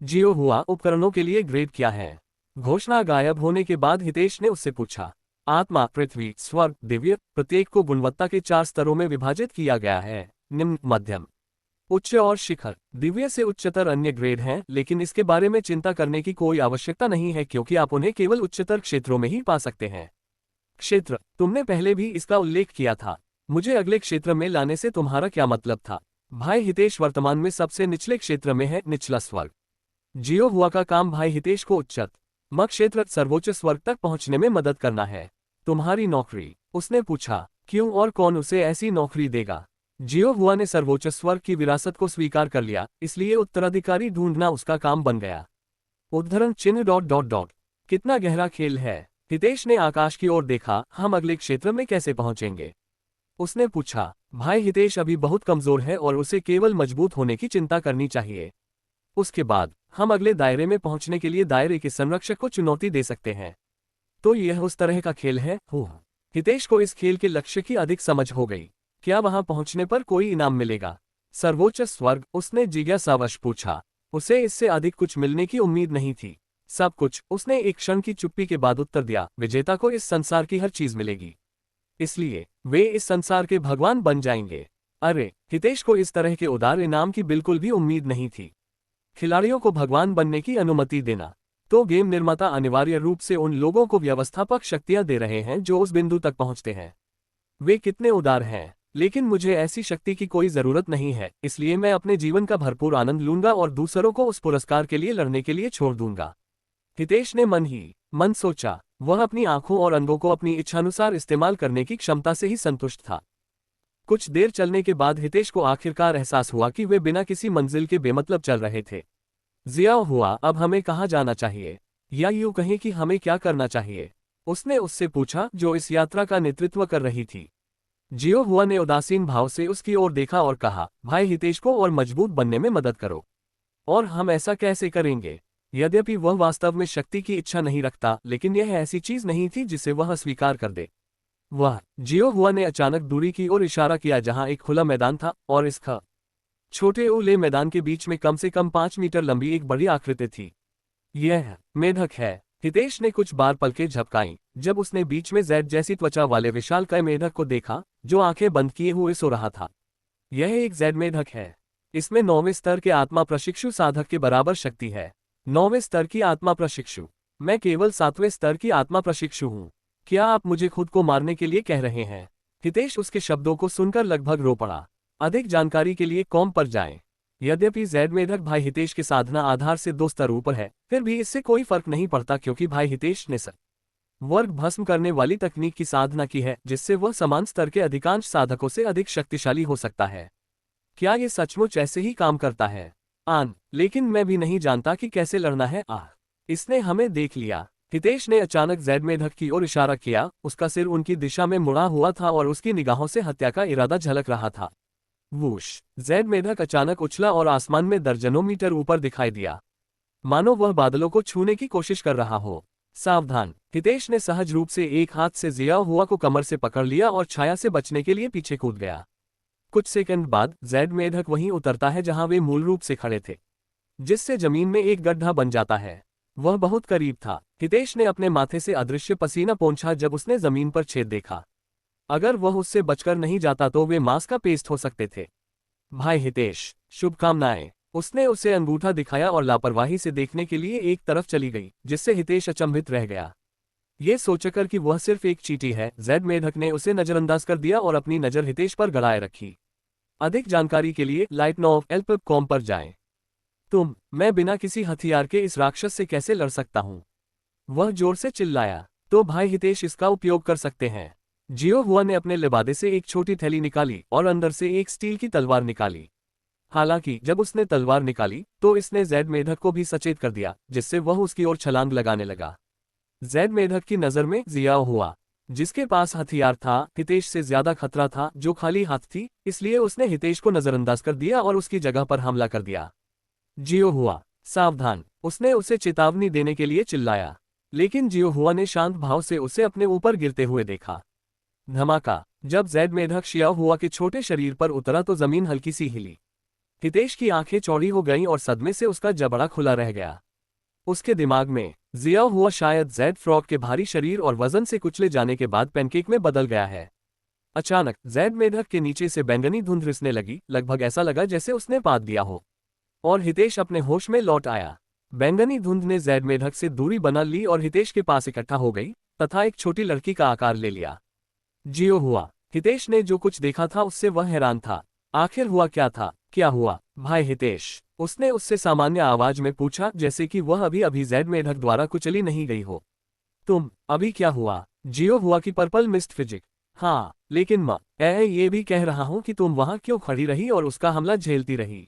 जियो हुआ, उपकरणों के लिए ग्रेड क्या है? घोषणा गायब होने के बाद हितेश ने उससे पूछा। आत्मा, पृथ्वी, स्वर्ग, दिव्य, प्रत्येक को गुणवत्ता के 4 स्तरों में विभाजित किया गया है, निम्न, मध्यम, उच्च और शिखर। दिव्य से उच्चतर अन्य ग्रेड हैं, लेकिन इसके बारे में चिंता करने की कोई आवश्यकता नहीं है क्योंकि आप उन्हें केवल उच्चतर क्षेत्रों में ही पा सकते हैं। क्षेत्र, तुमने पहले भी इसका उल्लेख किया था। मुझे अगले क्षेत्र में लाने से तुम्हारा क्या मतलब था? भाई हितेश वर्तमान में सबसे निचले क्षेत्र में है, निचला स्वर्ग। जियो हुआ का काम भाई हितेश को उच्चतम क्षेत्र, सर्वोच्च स्वर्ग तक पहुंचने में मदद करना है। तुम्हारी नौकरी? उसने पूछा। क्यों और कौन उसे ऐसी नौकरी देगा? जियो हुआ ने सर्वोच्च स्वर्ग की विरासत को स्वीकार कर लिया, इसलिए उत्तराधिकारी ढूंढना उसका काम बन गया। उद्धरण चिन्ह ... कितना गहरा खेल है। हितेश ने आकाश की ओर देखा। हम अगले क्षेत्र में कैसे पहुंचेंगे? उसने पूछा। भाई हितेश अभी बहुत कमजोर है और उसे केवल मजबूत होने की चिंता करनी चाहिए। उसके बाद हम अगले दायरे में पहुंचने के लिए दायरे के संरक्षक को चुनौती दे सकते हैं। तो यह उस तरह का खेल है। हितेश को इस खेल के लक्ष्य की अधिक समझ हो गई। क्या वहां पहुंचने पर कोई इनाम मिलेगा? सर्वोच्च स्वर्ग? उसने जिज्ञासावश पूछा। उसे इससे अधिक कुछ मिलने की उम्मीद नहीं थी। सब कुछ, उसने एक क्षण की चुप्पी के बाद उत्तर दिया। विजेता को इस संसार की हर चीज मिलेगी, इसलिए वे इस संसार के भगवान बन जाएंगे। अरे, हितेश को इस तरह के उदार इनाम की बिल्कुल भी उम्मीद नहीं थी। खिलाड़ियों को भगवान बनने की अनुमति देना। तो गेम निर्माता अनिवार्य रूप से उन लोगों को व्यवस्थापक शक्तियां दे रहे हैं जो उस बिंदु तक पहुंचते हैं। वे कितने उदार हैं। लेकिन मुझे ऐसी शक्ति की कोई जरूरत नहीं है, इसलिए मैं अपने जीवन का भरपूर आनंद लूंगा और दूसरों को उस पुरस्कार के लिए लड़ने के लिए छोड़ दूंगा। हितेश ने मन ही मन सोचा। वह अपनी आंखों और अंगों को अपनी इच्छानुसार इस्तेमाल करने की क्षमता से ही संतुष्ट था। कुछ देर चलने के बाद हितेश को आखिरकार एहसास हुआ कि वे बिना किसी मंजिल के बेमतलब चल रहे थे। जिया हुआ, अब हमें कहाँ जाना चाहिए, या यूं कहें कि हमें क्या करना चाहिए? उसने उससे पूछा जो इस यात्रा का नेतृत्व कर रही थी। जियो हुआ ने उदासीन भाव से उसकी ओर देखा और कहा, भाई हितेश को और मजबूत बनने में मदद करो। और हम ऐसा कैसे करेंगे? यद्यपि वह वास्तव में शक्ति की इच्छा नहीं रखता, लेकिन यह ऐसी चीज नहीं थी जिसे वह स्वीकार कर दे। वह जियो हुआ ने अचानक दूरी की ओर इशारा किया जहां एक खुला मैदान था और इस छोटे उले मैदान के बीच में कम से कम 5 मीटर लंबी एक बड़ी आकृति थी। यह मेढक है। हितेश ने कुछ बार पलकें झपकाईं जब उसने बीच में जेड जैसी त्वचा वाले विशालकाय मेढक को देखा जो आंखें बंद किए हुए सो रहा था। यह एक जेड मेढक है। इसमें 9वें स्तर के आत्मा प्रशिक्षु साधक के बराबर शक्ति है। 9वें स्तर की आत्मा प्रशिक्षु? मैं केवल 7वें स्तर की आत्मा प्रशिक्षु हूँ। क्या आप मुझे खुद को मारने के लिए कह रहे हैं? हितेश उसके शब्दों को सुनकर लगभग रो पड़ा। अधिक जानकारी के लिए कॉम पर जाएं। यद्यपि जेड मेढक भाई हितेश के साधना आधार से 2 स्तर ऊपर है, फिर भी इससे कोई फर्क नहीं पड़ता क्योंकि भाई हितेश ने वर्ग भस्म करने वाली तकनीक की साधना की है जिससे वह समान स्तर के अधिकांश साधकों से अधिक शक्तिशाली हो सकता है। क्या ये सचमुच ऐसे ही काम करता है? लेकिन मैं भी नहीं जानता कि कैसे लड़ना है। इसने हमें देख लिया। हितेश ने अचानक जेड मेढक की ओर इशारा किया। उसका सिर उनकी दिशा में मुड़ा हुआ था और उसकी निगाहों से हत्या का इरादा झलक रहा था। वूश! जेड मेढक अचानक उछला और आसमान में दर्जनों मीटर ऊपर दिखाई दिया, मानो वह बादलों को छूने की कोशिश कर रहा हो। सावधान! हितेश ने सहज रूप से एक हाथ से जिया हुआ को कमर से पकड़ लिया और छाया से बचने के लिए पीछे कूद गया। कुछ सेकंड बाद जेड मेढक वहीं उतरता है जहां वे मूल रूप से खड़े थे, जिससे जमीन में एक गड्ढा बन जाता है। वह बहुत करीब था। हितेश ने अपने माथे से अदृश्य पसीना पोंछा जब उसने जमीन पर छेद देखा। अगर वह उससे बचकर नहीं जाता तो वे मांस का पेस्ट हो सकते थे। भाई हितेश, शुभकामनाएं। उसने उसे अंगूठा दिखाया और लापरवाही से देखने के लिए एक तरफ चली गई, जिससे हितेश अचंभित रह गया। ये सोचकर कि वह सिर्फ एक चींटी है, जेड मेढक ने उसे नजरअंदाज कर दिया और अपनी नजर हितेश पर गड़ाए रखी। अधिक जानकारी के लिए lightnovelp.com पर जाएं। मैं बिना किसी हथियार के इस राक्षस से कैसे लड़ सकता हूं? वह जोर से चिल्लाया। तो भाई हितेश इसका उपयोग कर सकते हैं। जियो हुआ ने अपने लिबादे से एक छोटी थैली निकाली और अंदर से एक स्टील की तलवार निकाली। हालांकि जब उसने तलवार निकाली तो इसने जेड मेढक को भी सचेत कर दिया, जिससे वह उसकी ओर छलांग लगाने लगा। जेड मेढक की नजर में जिया हुआ, जिसके पास हथियार था, हितेश से ज्यादा खतरा था जो खाली हाथ थी, इसलिए उसने हितेश को नजरअंदाज कर दिया और उसकी जगह पर हमला कर दिया। जियो हुआ, सावधान! उसने उसे चेतावनी देने के लिए चिल्लाया, लेकिन जियो हुआ ने शांत भाव से उसे अपने ऊपर गिरते हुए देखा। धमाका! जब जेड मेढक शिया हुआ के छोटे शरीर पर उतरा तो जमीन हल्की सी हिली। हितेश की आंखें चौड़ी हो गईं और सदमे से उसका जबड़ा खुला रह गया। उसके दिमाग में जिया हुआ शायद जेड फ्रॉग के भारी शरीर और वजन से कुचले जाने के बाद पैनकेक में बदल गया है। अचानक जेड मेढक के नीचे से बैंगनी धुंध रिसने लगी, लगभग ऐसा लगा जैसे उसने पाद दिया हो, और हितेश अपने होश में लौट आया। बैंगनी धुंध ने जेड मेढक से दूरी बना ली और हितेश के पास इकट्ठा हो गई तथा एक छोटी लड़की का आकार ले लिया। जियो हुआ, हितेश ने जो कुछ देखा था उससे वह हैरान था। आखिर हुआ क्या था? क्या हुआ भाई हितेश? उसने उससे सामान्य आवाज में पूछा, जैसे कि वह अभी जेड मेढक द्वारा कुचली नहीं गई हो। अभी क्या हुआ? जियो हुआ की पर्पल मिस्ट फिजिक। हाँ, लेकिन मैं ये भी कह रहा हूं कि तुम वहां क्यों खड़ी रही और उसका हमला झेलती रही?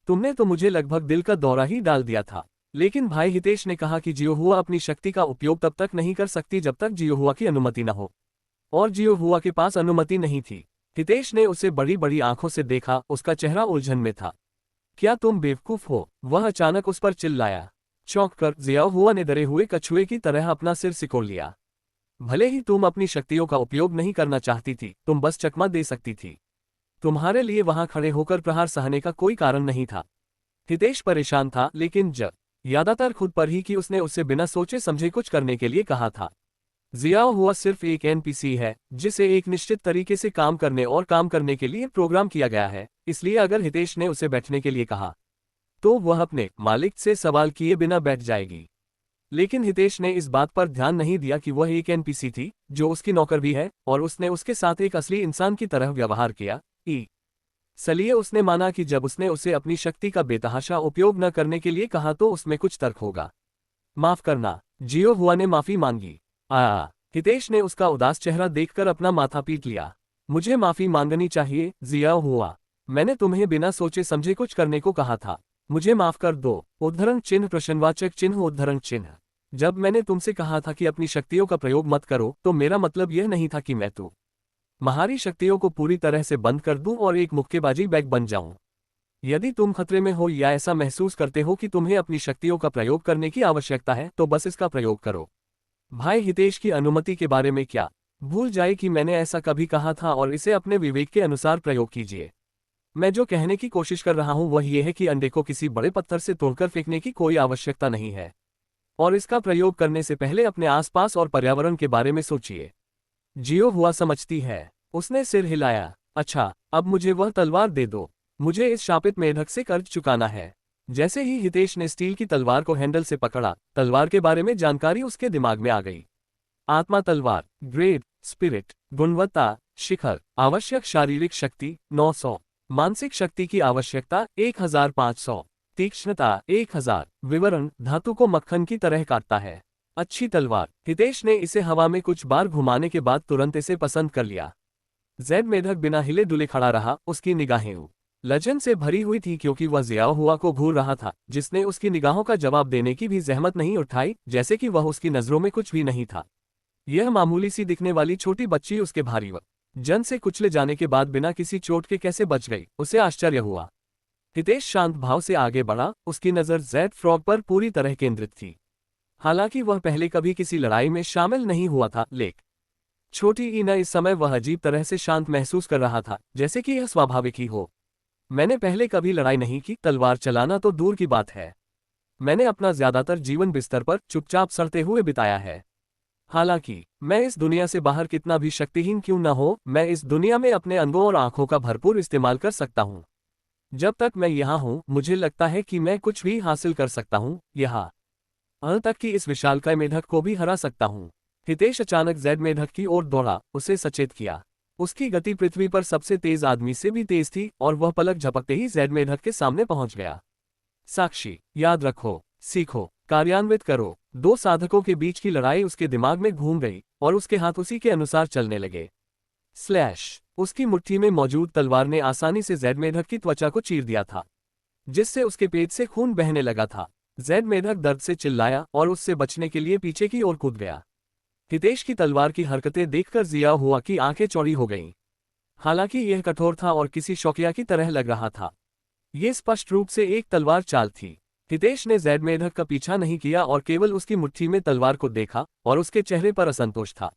तुमने तो मुझे लगभग दिल का दौरा ही डाल दिया था। लेकिन भाई हितेश ने कहा कि जियो हुआ अपनी शक्ति का उपयोग तब तक नहीं कर सकती जब तक जियो हुआ की अनुमति न हो, और जियो हुआ के पास अनुमति नहीं थी। हितेश ने उसे बड़ी बड़ी आंखों से देखा, उसका चेहरा उलझन में था। क्या तुम बेवकूफ हो? वह अचानक उस पर चिल्लाया। चौंक कर जिया हुआ ने डरे हुए कछुए की तरह अपना सिर सिकोड़ लिया। भले ही तुम अपनी शक्तियों का उपयोग नहीं करना चाहती थी, तुम बस चकमा दे सकती थी। तुम्हारे लिए वहां खड़े होकर प्रहार सहने का कोई कारण नहीं था। हितेश परेशान था, लेकिन जब ज्यादातर खुद पर ही कि उसने उससे बिना सोचे समझे कुछ करने के लिए कहा था। जिया हुआ सिर्फ एक एनपीसी है, जिसे एक निश्चित तरीके से काम करने और काम करने के लिए प्रोग्राम किया गया है, इसलिए अगर हितेश ने उसे बैठने के लिए कहा तो वह अपने मालिक से सवाल किए बिना बैठ जाएगी। लेकिन हितेश ने इस बात पर ध्यान नहीं दिया कि वह एक एनपीसी थी, जो उसकी नौकर भी है, और उसने उसके साथ एक असली इंसान की तरह व्यवहार किया। इसलिए उसने माना कि जब उसने उसे अपनी शक्ति का बेतहाशा उपयोग न करने के लिए कहा तो उसमें कुछ तर्क होगा। माफ करना, जियो हुआ ने माफी मांगी। हितेश ने उसका उदास चेहरा देखकर अपना माथा पीट लिया। मुझे माफी मांगनी चाहिए, जिया हुआ। मैंने तुम्हें बिना सोचे समझे कुछ करने को कहा था। मुझे माफ कर दो। उद्धरण चिन्ह प्रश्नवाचक चिन्ह उद्धरण चिन्ह। जब मैंने तुमसे कहा था कि अपनी शक्तियों का प्रयोग मत करो, तो मेरा मतलब यह नहीं था कि मैं तुम्हारी शक्तियों को पूरी तरह से बंद कर दूं और एक मुक्केबाजी बैग बन जाऊं। यदि तुम खतरे में हो या ऐसा महसूस करते हो कि तुम्हें अपनी शक्तियों का प्रयोग करने की आवश्यकता है, तो बस इसका प्रयोग करो। भाई हितेश की अनुमति के बारे में क्या भूल जाए कि मैंने ऐसा कभी कहा था, और इसे अपने विवेक के अनुसार प्रयोग कीजिए। मैं जो कहने की कोशिश कर रहा हूं वह यह है कि अंडे को किसी बड़े पत्थर से तोड़कर फेंकने की कोई आवश्यकता नहीं है, और इसका प्रयोग करने से पहले अपने आसपास और पर्यावरण के बारे में सोचिए। जियो हुआ समझती है। उसने सिर हिलाया। अच्छा, अब मुझे वह तलवार दे दो। मुझे इस शापित मेढक से कर्ज चुकाना है। जैसे ही हितेश ने स्टील की तलवार को हैंडल से पकड़ा, तलवार के बारे में जानकारी उसके दिमाग में आ गई। आत्मा तलवार, ग्रेड, स्पिरिट, गुणवत्ता, शिखर, आवश्यक शारीरिक शक्ति 900, मानसिक शक्ति की आवश्यकता 1500, तीक्ष्णता 1000, विवरण धातु को मक्खन की तरह काटता है। अच्छी तलवार। हितेश ने इसे हवा में कुछ बार घुमाने के बाद तुरंत इसे पसंद कर लिया। जैद मेढक बिना हिले डुले खड़ा रहा, उसकी निगाहें लजन से भरी हुई थी क्योंकि वह जिया हुआ को घूर रहा था, जिसने उसकी निगाहों का जवाब देने की भी जहमत नहीं उठाई, जैसे कि वह उसकी नजरों में कुछ भी नहीं था। यह मामूली सी दिखने वाली छोटी बच्ची उसके भारी जन से कुचले जाने के बाद बिना किसी चोट के कैसे बच गई, उसे आश्चर्य हुआ। हितेश शांत भाव से आगे बढ़ा, उसकी नजर जैड फ्रॉग पर पूरी तरह केंद्रित थी। हालांकि वह पहले कभी किसी लड़ाई में शामिल नहीं हुआ था, लेकिन छोटी ईना इस समय वह अजीब तरह से शांत महसूस कर रहा था, जैसे कि यह स्वाभाविक ही हो। मैंने पहले कभी लड़ाई नहीं की, तलवार चलाना तो दूर की बात है। मैंने अपना ज्यादातर जीवन बिस्तर पर चुपचाप सड़ते हुए बिताया है। हालांकि मैं इस दुनिया से बाहर कितना भी शक्तिहीन क्यों न हो, मैं इस दुनिया में अपने अंगों और आंखों का भरपूर इस्तेमाल कर सकता हूं। जब तक मैं यहाँ हूं, मुझे लगता है कि मैं कुछ भी हासिल कर सकता हूं, यहाँ तक कि इस विशालकाय मेढक को भी हरा सकता हूं। हितेश अचानक जैड मेढक की ओर दौड़ा, उसे सचेत किया। उसकी गति पृथ्वी पर सबसे तेज आदमी से भी तेज थी, और वह पलक झपकते ही जैड मेढक के सामने पहुंच गया। साक्षी, याद रखो, सीखो, कार्यान्वित करो। दो साधकों के बीच की लड़ाई उसके दिमाग में घूम गई, और उसके हाथ उसी के अनुसार चलने लगे। स्लैश। उसकी मुट्ठी में मौजूद तलवार ने आसानी से जैड मेढक की त्वचा को चीर दिया था, जिससे उसके पेट से खून बहने लगा था। जैड मेढक दर्द से चिल्लाया और उससे बचने के लिए पीछे की ओर कूद गया। हितेश की तलवार की हरकतें देखकर जिया हुआ की आंखें चौड़ी हो गईं। हालांकि यह कठोर था और किसी शौकिया की तरह लग रहा था। यह स्पष्ट रूप से एक तलवार चाल थी। हितेश ने जैड मेढक का पीछा नहीं किया और केवल उसकी मुट्ठी में तलवार को देखा, और उसके चेहरे पर असंतोष था।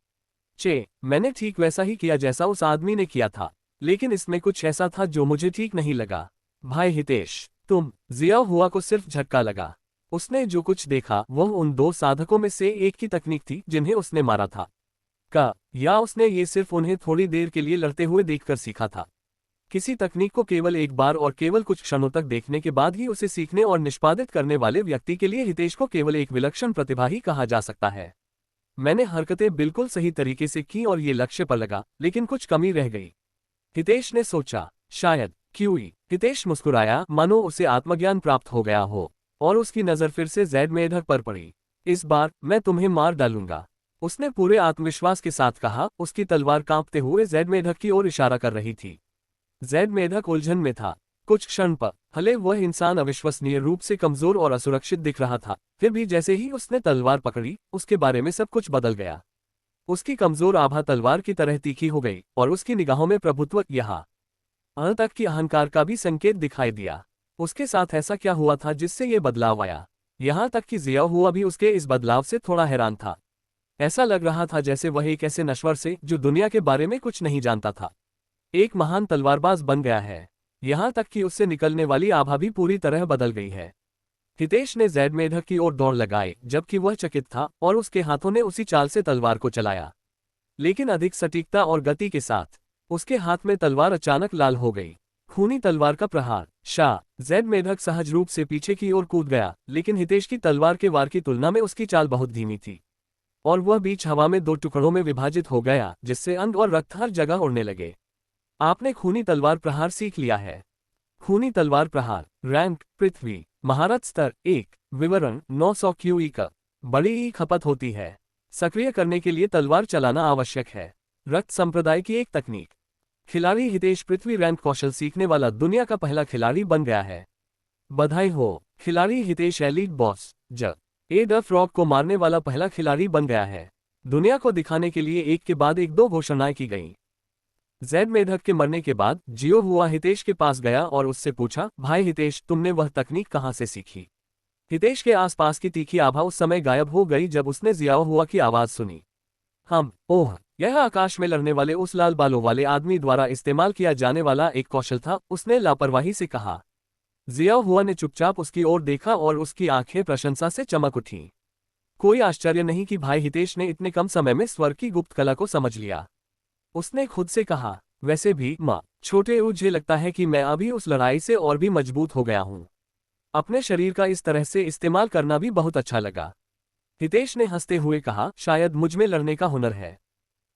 मैंने ठीक वैसा ही किया जैसा उस आदमी ने किया था, लेकिन इसमें कुछ ऐसा था जो मुझे ठीक नहीं लगा। भाई हितेश, जिया हुआ को सिर्फ झटका लगा। उसने जो कुछ देखा वह उन दो साधकों में से एक की तकनीक थी जिन्हें उसने मारा था, या उसने ये सिर्फ उन्हें थोड़ी देर के लिए लड़ते हुए देखकर सीखा था। किसी तकनीक को केवल एक बार और केवल कुछ क्षणों तक देखने के बाद ही उसे सीखने और निष्पादित करने वाले व्यक्ति के लिए हितेश को केवल एक विलक्षण प्रतिभा ही कहा जा सकता है। मैंने हरकतें बिल्कुल सही तरीके से की और ये लक्ष्य पर लगा, लेकिन कुछ कमी रह गई। हितेश ने सोचा, शायद क्यूई। हितेश मुस्कुराया, मानो उसे आत्मज्ञान प्राप्त हो गया हो, और उसकी नजर फिर से जैड मेढक पर पड़ी। इस बार मैं तुम्हें मार डालूंगा, उसने पूरे आत्मविश्वास के साथ कहा। उसकी तलवार कांपते हुए जैड मेढक की ओर इशारा कर रही थी। जैड मेढक उलझन में था। कुछ क्षण पर भले वह इंसान अविश्वसनीय रूप से कमजोर और असुरक्षित दिख रहा था, फिर भी जैसे ही उसने तलवार पकड़ी, उसके बारे में सब कुछ बदल गया। उसकी कमजोर आभा तलवार की तरह तीखी हो गई और उसकी निगाहों में प्रभुत्व यहाँ तक कि अहंकार का भी संकेत दिखाई दिया। उसके साथ ऐसा क्या हुआ था जिससे ये बदलाव आया? यहाँ तक कि जिया हुआ भी उसके इस बदलाव से थोड़ा हैरान था। ऐसा लग रहा था जैसे वह एक ऐसे नश्वर से जो दुनिया के बारे में कुछ नहीं जानता था, एक महान तलवारबाज बन गया है। यहाँ तक कि उससे निकलने वाली आभा भी पूरी तरह बदल गई है। हितेश ने जैड मेढक की ओर दौड़ लगाई, जबकि वह चकित था और उसके हाथों ने उसी चाल से तलवार को चलाया, लेकिन अधिक सटीकता और गति के साथ। उसके हाथ में तलवार अचानक लाल हो गई। खूनी तलवार का प्रहार। शाह। जैड मेढक सहज रूप से पीछे की ओर कूद गया, लेकिन हितेश की तलवार के वार की तुलना में उसकी चाल बहुत धीमी थी और वह बीच हवा में दो टुकड़ों में विभाजित हो गया, जिससे अंग और रक्त हर जगह उड़ने लगे। आपने खूनी तलवार प्रहार सीख लिया है। खूनी तलवार प्रहार। रैंक पृथ्वी। महारत स्तर 1। विवरण 900 क्यूई का। बड़ी ही खपत होती है। सक्रिय करने के लिए तलवार चलाना आवश्यक है। रक्त संप्रदाय की एक तकनीक। खिलाड़ी हितेश पृथ्वी रैंक कौशल सीखने वाला दुनिया का पहला खिलाड़ी बन गया है। बधाई हो। खिलाड़ी हितेश एलीट बॉस ज द फ्रॉग को मारने वाला पहला खिलाड़ी बन गया है। दुनिया को दिखाने के लिए एक के बाद एक दो घोषणाएं की गईं। जैड मेढक के मरने के बाद जियो हुआ हितेश के पास गया और उससे पूछा, भाई हितेश, तुमने वह तकनीक कहाँ से सीखी? हितेश के आसपास की तीखी आभा उस समय गायब हो गई जब उसने जियाओ हुआ की आवाज सुनी। ओह, यह आकाश में लड़ने वाले उस लाल बालों वाले आदमी द्वारा इस्तेमाल किया जाने वाला एक कौशल था, उसने लापरवाही से कहा। जियाओ हुआ ने चुपचाप उसकी ओर देखा और उसकी आंखें प्रशंसा से चमक उठीं। कोई आश्चर्य नहीं कि भाई हितेश ने इतने कम समय में स्वर की गुप्त कला को समझ लिया। उसने खुद से कहा, वैसे भी माँ छोटे, मुझे लगता है कि मैं अभी उस लड़ाई से और भी मजबूत हो गया हूँ। अपने शरीर का इस तरह से इस्तेमाल करना भी बहुत अच्छा लगा। हितेश ने हंसते हुए कहा, शायद मुझमें लड़ने का हुनर है।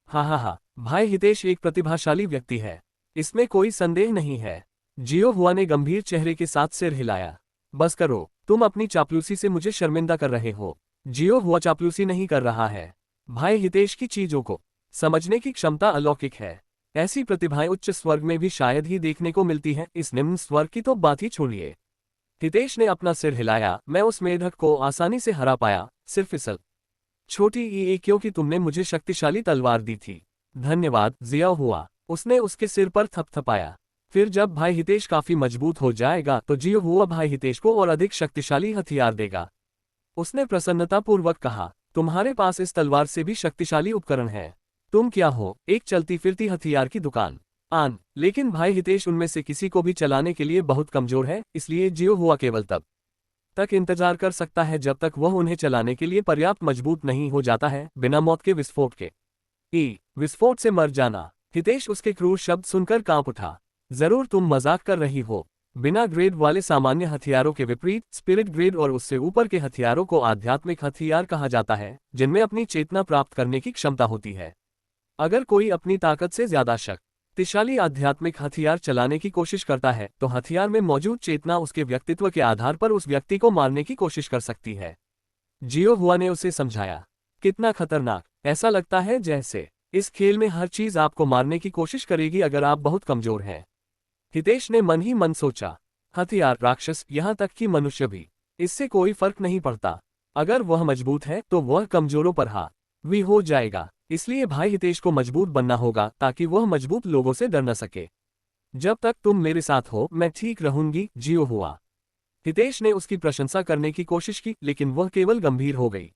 हा, भाई हितेश एक प्रतिभाशाली व्यक्ति है, इसमें कोई संदेह नहीं है। जियो हुआ ने गंभीर चेहरे के साथ सिर हिलाया। बस करो, तुम अपनी चापलूसी से मुझे शर्मिंदा कर रहे हो। जियो हुआ चापलूसी नहीं कर रहा है। भाई हितेश की चीजों को समझने की क्षमता अलौकिक है। ऐसी प्रतिभाएं उच्च स्वर्ग में भी शायद ही देखने को मिलती हैं, इस निम्न स्वर्ग की तो बात ही छोड़िए। हितेश ने अपना सिर हिलाया। मैं उस मेढक को आसानी से हरा पाया, सिर्फ इसल छोटी ई क्योंकि तुमने मुझे शक्तिशाली तलवार दी थी। धन्यवाद जिया हुआ। उसने उसके सिर पर थपथपाया। फिर जब भाई हितेश काफी मजबूत हो जाएगा तो जियो हुआ भाई हितेश को और अधिक शक्तिशाली हथियार देगा। उसने प्रसन्नतापूर्वक कहा, तुम्हारे पास इस तलवार से भी शक्तिशाली उपकरण है। तुम क्या हो, एक चलती फिरती हथियार की दुकान। लेकिन भाई हितेश उनमें से किसी को भी चलाने के लिए बहुत कमजोर है, इसलिए जियो हुआ केवल तब तक इंतजार कर सकता है जब तक वह उन्हें चलाने के लिए पर्याप्त मजबूत नहीं हो जाता है, बिना मौत के विस्फोट के। विस्फोट से मर जाना। हितेश उसके क्रूर शब्द सुनकर कांप उठा। जरूर तुम मजाक कर रही हो। बिना ग्रेड वाले सामान्य हथियारों के विपरीत स्पिरिट ग्रेड और उससे ऊपर के हथियारों को आध्यात्मिक हथियार कहा जाता है, जिनमें अपनी चेतना प्राप्त करने की क्षमता होती है। अगर कोई अपनी ताकत से ज्यादा शक्तिशाली आध्यात्मिक हथियार चलाने की कोशिश करता है तो हथियार में मौजूद चेतना उसके व्यक्तित्व के आधार पर उस व्यक्ति को मारने की कोशिश कर सकती है। जियो हुआ ने उसे समझाया। कितना खतरनाक। ऐसा लगता है जैसे इस खेल में हर चीज आपको मारने की कोशिश करेगी अगर आप बहुत कमजोर हैं। हितेश ने मन ही मन सोचा, हथियार, राक्षस, यहाँ तक कि मनुष्य भी, इससे कोई फर्क नहीं पड़ता। अगर वह मजबूत है तो वह कमजोरों पर हावी हो जाएगा। इसलिए भाई हितेश को मजबूत बनना होगा ताकि वह मजबूत लोगों से डर न सके। जब तक तुम मेरे साथ हो मैं ठीक रहूंगी, जियो हुआ। हितेश ने उसकी प्रशंसा करने की कोशिश की, लेकिन वह केवल गंभीर हो गई।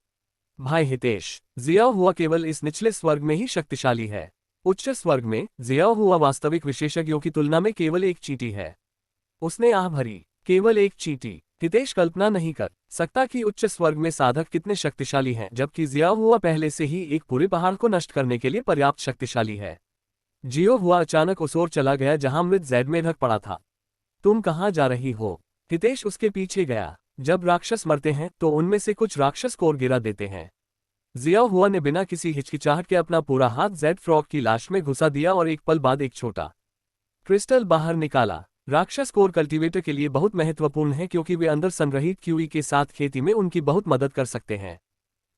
भाई हितेश, जिया हुआ केवल इस निचले स्वर्ग में ही शक्तिशाली है। उच्च स्वर्ग में जिया हुआ वास्तविक विशेषज्ञों की तुलना में केवल एक चींटी है। उसने आह भरी। केवल एक चींटी। हितेश कल्पना नहीं कर सकता कि उच्च स्वर्ग में साधक कितने शक्तिशाली हैं, जबकि जिया हुआ पहले से ही एक पूरे पहाड़ को नष्ट करने के लिए पर्याप्त शक्तिशाली है। जियो हुआ अचानक उस ओर चला गया जहां मृत जैड मेढक पड़ा था। तुम कहाँ जा रही हो? हितेश उसके पीछे गया। जब राक्षस मरते हैं तो उनमें से कुछ राक्षस कोर गिरा देते हैं। जिया हुआ ने बिना किसी हिचकिचाहट के अपना पूरा हाथ जैड फ्रॉग की लाश में घुसा दिया और एक पल बाद एक छोटा क्रिस्टल बाहर निकाला। राक्षस कोर कल्टीवेटर के लिए बहुत महत्वपूर्ण है क्योंकि वे अंदर संग्रहित क्यूई के साथ खेती में उनकी बहुत मदद कर सकते हैं।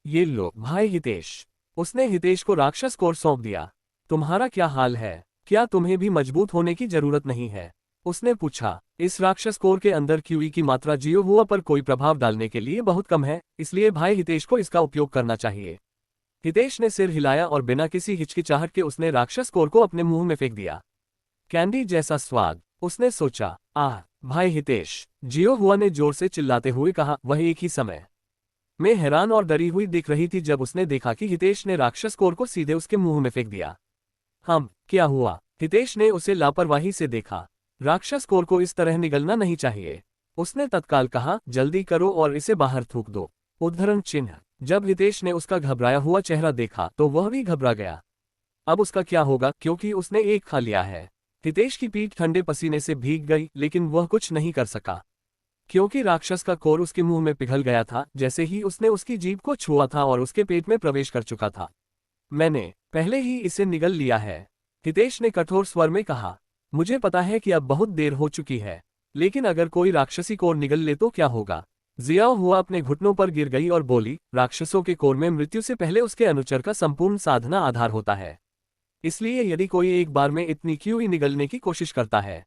ये लो भाई हितेश। उसने हितेश को राक्षस कोर सौंप दिया। तुम्हारा क्या हाल है? क्या तुम्हें भी मजबूत होने की जरूरत नहीं है? उसने पूछा। इस राक्षस कोर के अंदर क्यूई की मात्रा जियो हुआ पर कोई प्रभाव डालने के लिए बहुत कम है, इसलिए भाई हितेश को इसका उपयोग करना चाहिए। हितेश ने सिर हिलाया और बिना किसी हिचकिचाहट के उसने राक्षस कोर को अपने मुंह में फेंक दिया। कैंडी जैसा स्वाद, उसने सोचा। आह भाई हितेश, जियो हुआ ने जोर से चिल्लाते हुए कहा। वह एक ही समय में हैरान और डरी हुई दिख रही थी जब उसने देखा कि हितेश ने राक्षस कोर को सीधे उसके मुंह में फेंक दिया। क्या हुआ? हितेश ने उसे लापरवाही से देखा। राक्षस कोर को इस तरह निगलना नहीं चाहिए। उसने तत्काल कहा, जल्दी करो और इसे बाहर थूक दो। उद्धरण चिन्ह। जब हितेश ने उसका घबराया हुआ चेहरा देखा तो वह भी घबरा गया। अब उसका क्या होगा, क्योंकि उसने एक खा लिया है। हितेश की पीठ ठंडे पसीने से भीग गई, लेकिन वह कुछ नहीं कर सका, क्योंकि राक्षस का कोर उसके मुंह में पिघल गया था जैसे ही उसने उसकी जीभ को छुआ था और उसके पेट में प्रवेश कर चुका था। मैंने पहले ही इसे निगल लिया है, हितेश ने कठोर स्वर में कहा। मुझे पता है कि अब बहुत देर हो चुकी है, लेकिन अगर कोई राक्षसी कोर निगल ले तो क्या होगा? जियाओ हुआ अपने घुटनों पर गिर गई और बोली, राक्षसों के कोर में मृत्यु से पहले उसके अनुचर का संपूर्ण साधना आधार होता है। इसलिए यदि कोई एक बार में इतनी क्यूई निगलने की कोशिश करता है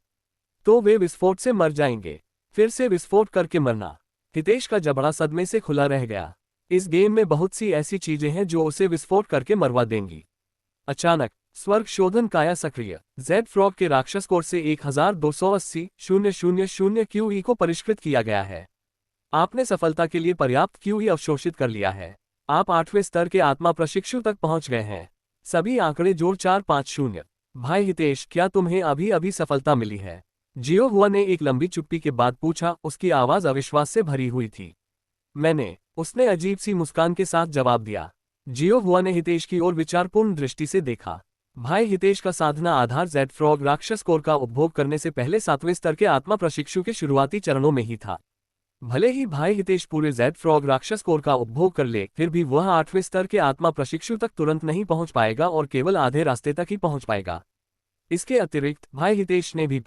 तो वे विस्फोट से मर जाएंगे। फिर से विस्फोट करके मरना। हितेश का जबड़ा सदमे से खुला रह गया। इस गेम में बहुत सी ऐसी चीजें हैं जो उसे विस्फोट करके मरवा देंगी। अचानक स्वर्ग शोधन काया सक्रिय। जेड फ्रॉग के राक्षस कोर से 1280,000 क्यूई को परिष्कृत किया गया है। आपने सफलता के लिए पर्याप्त क्यूई अवशोषित कर लिया है। आप 8वें स्तर के आत्मा प्रशिक्षु तक पहुंच गए हैं। सभी आंकड़े जोड़ 450। भाई हितेश, क्या तुम्हें अभी अभी सफलता मिली है? जियो हुआ ने एक लंबी चुप्पी के बाद पूछा। उसकी आवाज अविश्वास से भरी हुई थी। मैंने, उसने अजीब सी मुस्कान के साथ जवाब दिया। जियो हुआ ने हितेश की ओर विचारपूर्ण दृष्टि से देखा। भाई हितेश का साधना आधार जेड फ्रॉग राक्षस कोर का उपभोग करने से पहले 7वें स्तर के आत्मा प्रशिक्षु के शुरुआती चरणों में ही था। भले ही भाई हितेश पूरे जेड फ्रॉग राक्षस कोर का उपभोग कर ले, फिर भी वह 8वें स्तर के आत्मा प्रशिक्षु तक तुरंत नहीं पहुंच पाएगा और केवल आधे रास्ते तक ही पहुंच पाएगा। इसके अतिरिक्त भाई हितेश ने भी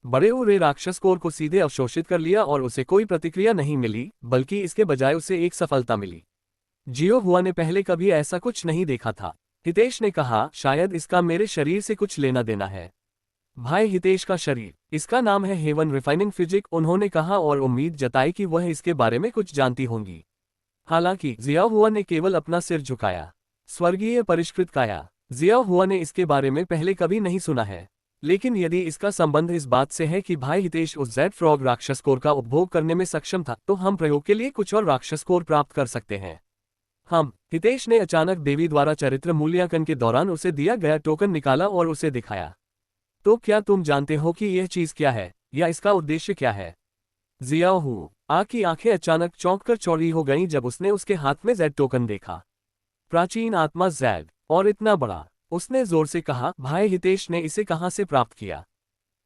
बड़े उरे राक्षस कोर को सीधे अवशोषित कर लिया और उसे कोई प्रतिक्रिया नहीं मिली, बल्कि इसके बजाय उसे एक सफलता मिली। जियो हुआ ने पहले कभी ऐसा कुछ नहीं देखा था। हितेश ने कहा, शायद इसका मेरे शरीर से कुछ लेना देना है। भाई हितेश का शरीर, इसका नाम है हेवन रिफाइनिंग फिजिक, उन्होंने कहा और उम्मीद जताई कि वह इसके बारे में कुछ जानती होंगी। हालांकि जिया हुआ ने केवल अपना सिर झुकाया। स्वर्गीय परिष्कृत काया। जिया हुआ ने इसके बारे में पहले कभी नहीं सुना है, लेकिन यदि इसका संबंध इस बात से है कि भाई हितेश उस जेड फ्रॉग राक्षस कोर का उपभोग करने में सक्षम था, तो हम प्रयोग के लिए कुछ और राक्षस कोर प्राप्त कर सकते हैं। हितेश ने अचानक देवी द्वारा चरित्र मूल्यांकन के दौरान उसे दिया गया टोकन निकाला और उसे दिखाया। तो क्या तुम जानते हो कि यह चीज क्या है, या इसका उद्देश्य क्या है? जियाओ हुआ की आंखें अचानक चौंक कर चौड़ी हो गईं जब उसने उसके हाथ में जेड टोकन देखा। प्राचीन आत्मा जेड, और इतना बड़ा। उसने जोर से कहा, भाई हितेश ने इसे कहां से प्राप्त किया?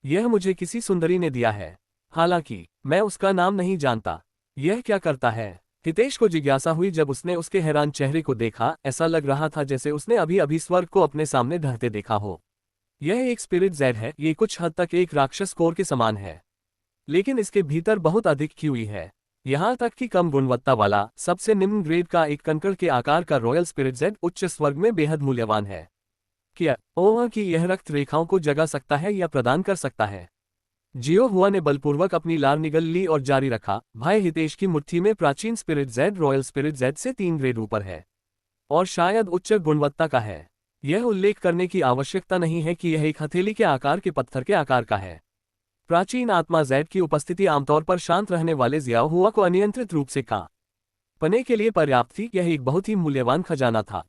यह मुझे किसी सुंदरी ने दिया है, हालांकि मैं उसका नाम नहीं जानता। यह क्या करता है? हितेश को जिज्ञासा हुई जब उसने उसके हैरान चेहरे को देखा। ऐसा लग रहा था जैसे उसने अभी अभी स्वर्ग को अपने सामने ढहते देखा हो। यह एक स्पिरिट जेड है। ये कुछ हद तक एक राक्षस कोर के समान है, लेकिन इसके भीतर बहुत अधिक क्यूई है। यहाँ तक कि कम गुणवत्ता वाला सबसे निम्न ग्रेड का एक कंकड़ के आकार का रॉयल स्पिरिट जेड उच्च स्वर्ग में बेहद मूल्यवान है। क्या ओह कि यह रक्त रेखाओं को जगा सकता है या प्रदान कर सकता है? जियो हुआ ने बलपूर्वक अपनी लार निगल ली और जारी रखा। भाई हितेश की मुट्ठी में प्राचीन spirit jade royal spirit jade से 3 ग्रेड ऊपर है और शायद उच्च गुणवत्ता का है। यह उल्लेख करने की आवश्यकता नहीं है कि यह एक हथेली के आकार के पत्थर के आकार का है। प्राचीन आत्मा जेड की उपस्थिति आमतौर पर शांत रहने वाले जियाओ हुआ को अनियंत्रित रूप से पने के लिए पर्याप्त थी। यह एक बहुत ही मूल्यवान खजाना था।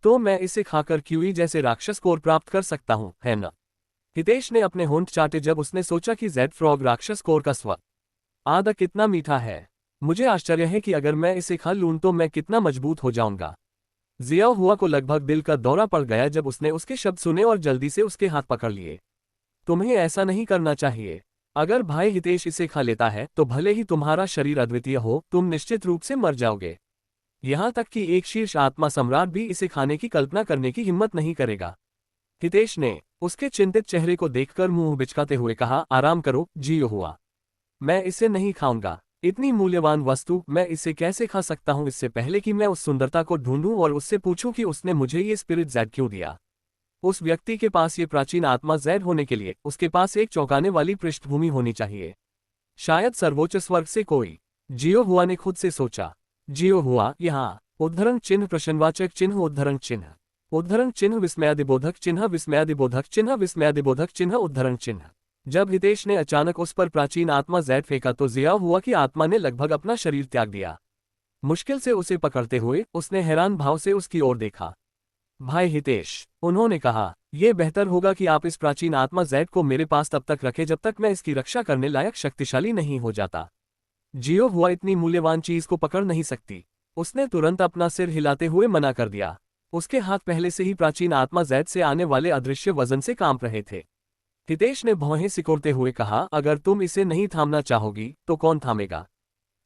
तो मैं इसे खाकर क्यूई जैसे राक्षस कोर प्राप्त कर सकता हूं, है न? हितेश ने अपने होंठ चाटे जब उसने सोचा कि जेड फ्रॉग राक्षस कोर का स्वाद कितना मीठा है। मुझे आश्चर्य है कि अगर मैं इसे खा लूं तो मैं कितना मजबूत हो जाऊंगा। जियाओ हुआ को लगभग दिल का दौरा पड़ गया जब उसने उसके शब्द सुने और जल्दी से उसके हाथ पकड़ लिए। तुम्हें ऐसा नहीं करना चाहिए। अगर भाई हितेश इसे खा लेता है तो भले ही तुम्हारा शरीर अद्वितीय हो, तुम निश्चित रूप से मर जाओगे। यहां तक कि एक शीर्ष आत्मा सम्राट भी इसे खाने की कल्पना करने की हिम्मत नहीं करेगा। हितेश ने उसके चिंतित चेहरे को देखकर मुंह बिचकाते हुए कहा, आराम करो जियो हुआ। मैं इसे नहीं खाऊंगा। इतनी मूल्यवान वस्तु मैं इसे कैसे खा सकता हूं इससे पहले कि मैं उस सुंदरता को ढूंढूं और उससे पूछूं कि उसने मुझे ये स्पिरिट जेड क्यों दिया। उस व्यक्ति के पास ये प्राचीन आत्मा जेड होने के लिए उसके पास एक चौंकाने वाली पृष्ठभूमि होनी चाहिए, शायद सर्वोच्च स्वर्ग से कोई। जियो हुआ ने खुद से सोचा। जियो हुआ यहाँ। उद्धरण चिन्ह प्रश्नवाचक चिन्ह उद्धरण चिन्ह। उद्धरण चिन्ह विस्मयादिबोधक चिन्ह विस्मयादिबोधक चिन्ह विस्मयादिबोधक चिन्ह उद्धरण चिन्ह। जब हितेश ने अचानक उस पर प्राचीन आत्मा जैड फेंका तो जिया हुआ कि आत्मा ने लगभग अपना शरीर त्याग दिया। मुश्किल से उसे पकड़ते हुए उसने हैरान भाव से उसकी ओर देखा। भाई हितेश, उन्होंने कहा, यह बेहतर होगा कि आप इस प्राचीन आत्मा जैड को मेरे पास तब तक रखें जब तक मैं इसकी रक्षा करने लायक शक्तिशाली नहीं हो जाता। जियो हुआ इतनी मूल्यवान चीज को पकड़ नहीं सकती। उसने तुरंत अपना सिर हिलाते हुए मना कर दिया। उसके हाथ पहले से ही प्राचीन आत्मा जैद से आने वाले अदृश्य वजन से कांप रहे थे। हितेश ने भौहें सिकोड़ते हुए कहा, अगर तुम इसे नहीं थामना चाहोगी तो कौन थामेगा?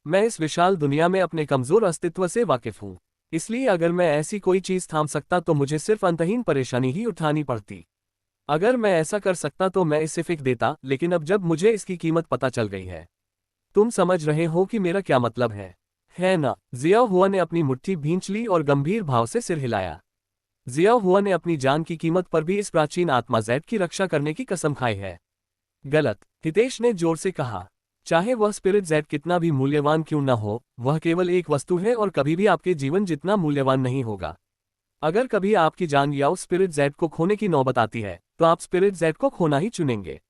मैं इस विशाल दुनिया में अपने कमजोर अस्तित्व से वाकिफ हूं, इसलिए अगर मैं ऐसी कोई चीज थाम सकता तो मुझे सिर्फ अंतहीन परेशानी ही उठानी पड़ती। अगर मैं ऐसा कर सकता तो मैं इसे फेंक देता, लेकिन अब जब मुझे इसकी कीमत पता चल गई है, तुम समझ रहे हो कि मेरा क्या मतलब है ना? जिया हुआ ने अपनी मुट्ठी भींच ली और गंभीर भाव से सिर हिलाया। जिया हुआ ने अपनी जान की कीमत पर भी इस प्राचीन आत्मा जैड की रक्षा करने की कसम खाई है। गलत, हितेश ने जोर से कहा। चाहे वह स्पिरिट जैड कितना भी मूल्यवान क्यों न हो, वह केवल एक वस्तु है और कभी भी आपके जीवन जितना मूल्यवान नहीं होगा। अगर कभी आपकी जान या उस स्पिरिट जैड को खोने की नौबत आती है तो आप स्पिरिट जैड को खोना ही चुनेंगे।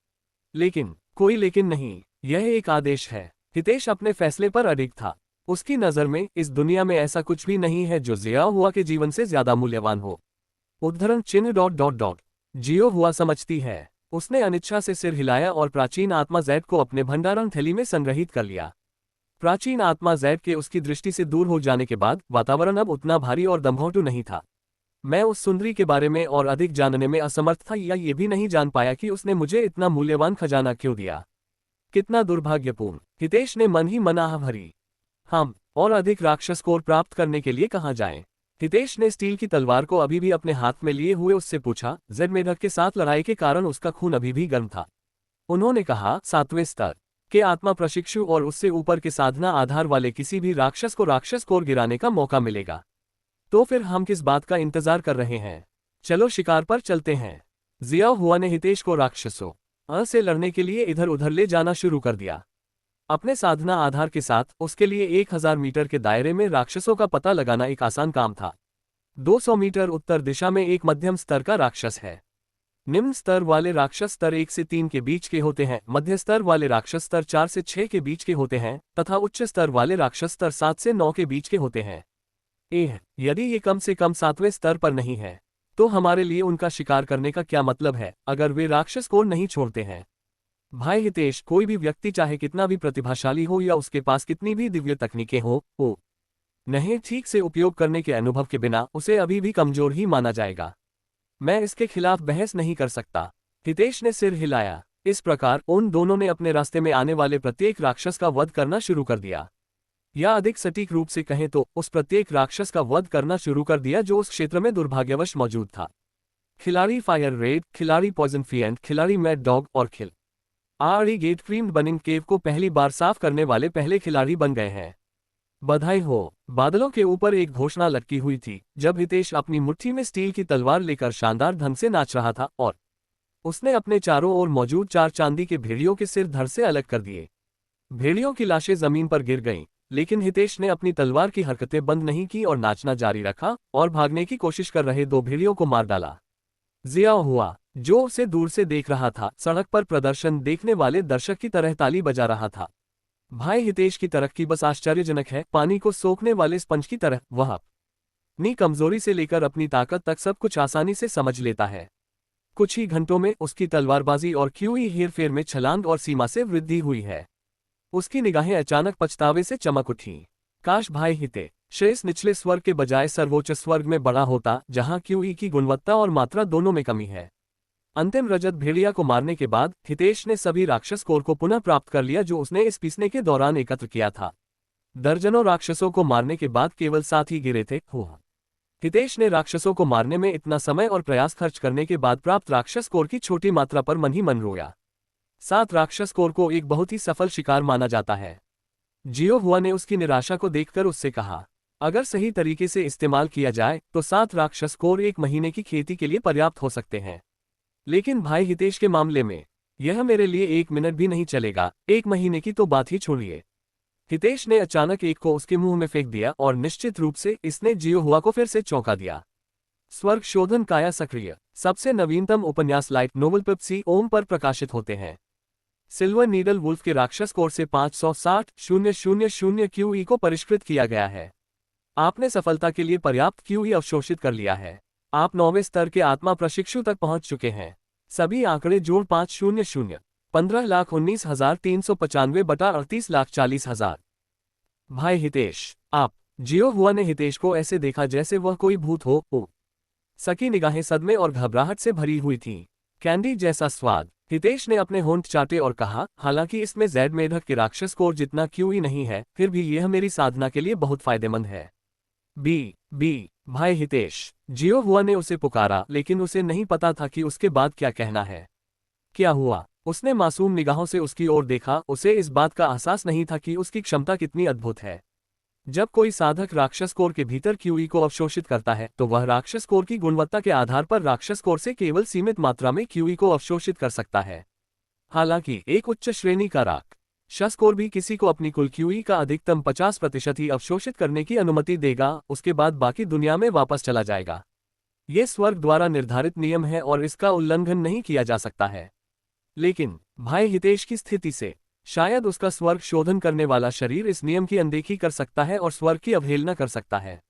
लेकिन कोई लेकिन नहीं, यह एक आदेश है। हितेश अपने फैसले पर अडिग था। उसकी नजर में इस दुनिया में ऐसा कुछ भी नहीं है जो जिया हुआ के जीवन से ज्यादा मूल्यवान हो। उद्धरण चिन्ह ... जियो हुआ समझती है। उसने अनिच्छा से सिर हिलाया और प्राचीन आत्मा जैड को अपने भंडारण थैली में संग्रहित कर लिया। प्राचीन आत्मा जैड के उसकी दृष्टि से दूर हो जाने के बाद वातावरण अब उतना भारी और दम्भोटू नहीं था। मैं उस सुंदरी के बारे में और अधिक जानने में असमर्थ था या ये भी नहीं जान पाया कि उसने मुझे इतना मूल्यवान खजाना क्यों दिया। कितना दुर्भाग्यपूर्ण। हितेश ने मन ही मन आह भरी। हम और अधिक राक्षस कोर प्राप्त करने के लिए कहाँ जाएं? हितेश ने स्टील की तलवार को अभी भी अपने हाथ में लिए हुए उससे पूछा। जेड मेढक के साथ लड़ाई के कारण उसका खून अभी भी गर्म था। उन्होंने कहा, 7वें स्तर के आत्मा प्रशिक्षु और उससे ऊपर के साधना आधार वाले किसी भी राक्षस को राक्षस कोर गिराने का मौका मिलेगा। तो फिर हम किस बात का इंतजार कर रहे हैं? चलो शिकार पर चलते हैं। जिया हुआ ने हितेश को राक्षसों से लड़ने के लिए इधर उधर ले जाना शुरू कर दिया। अपने साधना आधार के साथ उसके लिए 1000 मीटर के दायरे में राक्षसों का पता लगाना एक आसान काम था। 200 मीटर उत्तर दिशा में एक मध्यम स्तर का राक्षस है। निम्न स्तर वाले राक्षस स्तर 1 से 3 के बीच के होते हैं, मध्य स्तर वाले राक्षस स्तर 4 से 6 के बीच के होते हैं तथा उच्च स्तर वाले राक्षस स्तर 7 से 9 के बीच के होते हैं। यदि ये कम से कम 7वें स्तर पर नहीं है तो हमारे लिए उनका शिकार करने का क्या मतलब है अगर वे राक्षस को नहीं छोड़ते हैं? भाई हितेश, कोई भी व्यक्ति चाहे कितना भी प्रतिभाशाली हो या उसके पास कितनी भी दिव्य तकनीकें हो नहीं ठीक से उपयोग करने के अनुभव के बिना उसे अभी भी कमजोर ही माना जाएगा। मैं इसके खिलाफ बहस नहीं कर सकता। हितेश ने सिर हिलाया। इस प्रकार उन दोनों ने अपने रास्ते में आने वाले प्रत्येक राक्षस का वध करना शुरू कर दिया, या अधिक सटीक रूप से कहें तो उस प्रत्येक राक्षस का वध करना शुरू कर दिया जो उस क्षेत्र में दुर्भाग्यवश मौजूद था। खिलाड़ी फायर रेड, खिलाड़ी पॉइजन फिएंट, खिलाड़ी मैड डॉग और खिलाड़ी गेट क्रीम्ड बनिंग केव को पहली बार साफ करने वाले पहले खिलाड़ी बन गए हैं। बधाई हो। बादलों के ऊपर एक घोषणा लटकी हुई थी जब हितेश अपनी मुट्ठी में स्टील की तलवार लेकर शानदार ढंग से नाच रहा था और उसने अपने चारों ओर मौजूद 4 चांदी के भेड़ियों के सिर धड़ से अलग कर दिए। भेड़ियों की लाशें जमीन पर गिर गईं, लेकिन हितेश ने अपनी तलवार की हरकतें बंद नहीं की और नाचना जारी रखा और भागने की कोशिश कर रहे 2 भेड़ियों को मार डाला। जिया हुआ, जो उसे दूर से देख रहा था, सड़क पर प्रदर्शन देखने वाले दर्शक की तरह ताली बजा रहा था। भाई हितेश की तरक्की बस आश्चर्यजनक है। पानी को सोखने वाले स्पंज की तरह वह अपनी कमजोरी से लेकर अपनी ताकत तक सब कुछ आसानी से समझ लेता है। कुछ ही घंटों में उसकी तलवारबाजी और क्यूई हेरफेर में छलांग और सीमा से वृद्धि हुई है। उसकी निगाहें अचानक पछतावे से चमक उठीं। काश भाई हितेश निचले स्वर्ग के बजाय सर्वोच्च स्वर्ग में बड़ा होता, जहां क्यूई की गुणवत्ता और मात्रा दोनों में कमी है। अंतिम रजत भेड़िया को मारने के बाद हितेश ने सभी राक्षस कोर को पुनः प्राप्त कर लिया जो उसने इस पीसने के दौरान एकत्र किया था। दर्जनों राक्षसों को मारने के बाद केवल 7 ही गिरे थे। हितेश ने राक्षसों को मारने में इतना समय और प्रयास खर्च करने के बाद प्राप्त राक्षस कोर की छोटी मात्रा पर मन ही मन रोया। 7 राक्षस कोर को एक बहुत ही सफल शिकार माना जाता है। जियो हुआ ने उसकी निराशा को देखकर उससे कहा, अगर सही तरीके से इस्तेमाल किया जाए तो 7 राक्षस कोर 1 महीने की खेती के लिए पर्याप्त हो सकते हैं। लेकिन भाई हितेश के मामले में यह मेरे लिए 1 मिनट भी नहीं चलेगा। 1 महीने की तो बात ही छोड़िए, हितेश ने अचानक एक को उसके मुंह में फेंक दिया और निश्चित रूप से इसने जियोहुआ को फिर से चौंका दिया। स्वर्ग शोधन काया सक्रिय सबसे नवीनतम उपन्यास लाइट नोवेल पेप्सी ओम पर प्रकाशित होते हैं। सिल्वर नीडल वुल्फ के राक्षस कोर से 560,000 क्यूई को परिष्कृत किया गया है। आपने सफलता के लिए पर्याप्त क्यूई अवशोषित कर लिया है। आप 9वें स्तर के आत्मा प्रशिक्षु तक पहुंच चुके हैं। सभी आंकड़े जोड़ 500 15,19,395 बटा 38,40,000। भाई हितेश, आप। जियोहुआ ने हितेश को ऐसे देखा जैसे वह कोई भूत हो। सकी निगाहें सदमे और घबराहट से भरी हुई थीं। कैंडी जैसा स्वाद। हितेश ने अपने होंठ चाटे और कहा, हालांकि इसमें जैड मेढक के राक्षस कोर जितना क्यूई नहीं है, फिर भी यह मेरी साधना के लिए बहुत फायदेमंद है। बी भाई हितेश। जियोहुआ ने उसे पुकारा, लेकिन उसे नहीं पता था कि उसके बाद क्या कहना है। क्या हुआ? उसने मासूम निगाहों से उसकी ओर देखा। उसे इस बात का एहसास नहीं था कि उसकी क्षमता कितनी अद्भुत है। जब कोई साधक राक्षस कोर के भीतर क्यूई को अवशोषित करता है तो वह राक्षस कोर की गुणवत्ता के आधार पर राक्षस कोर से केवल सीमित मात्रा में क्यूई को अवशोषित कर सकता है। हालांकि एक उच्च श्रेणी का राक्षस कोर भी किसी को अपनी कुल क्यूई का अधिकतम 50% ही अवशोषित करने की अनुमति देगा, उसके बाद बाकी दुनिया में वापस चला जाएगा। ये स्वर्ग द्वारा निर्धारित नियम है और इसका उल्लंघन नहीं किया जा सकता है। लेकिन भाई हितेश की स्थिति से शायद उसका स्वर्ग शोधन करने वाला शरीर इस नियम की अनदेखी कर सकता है और स्वर्ग की अवहेलना कर सकता है।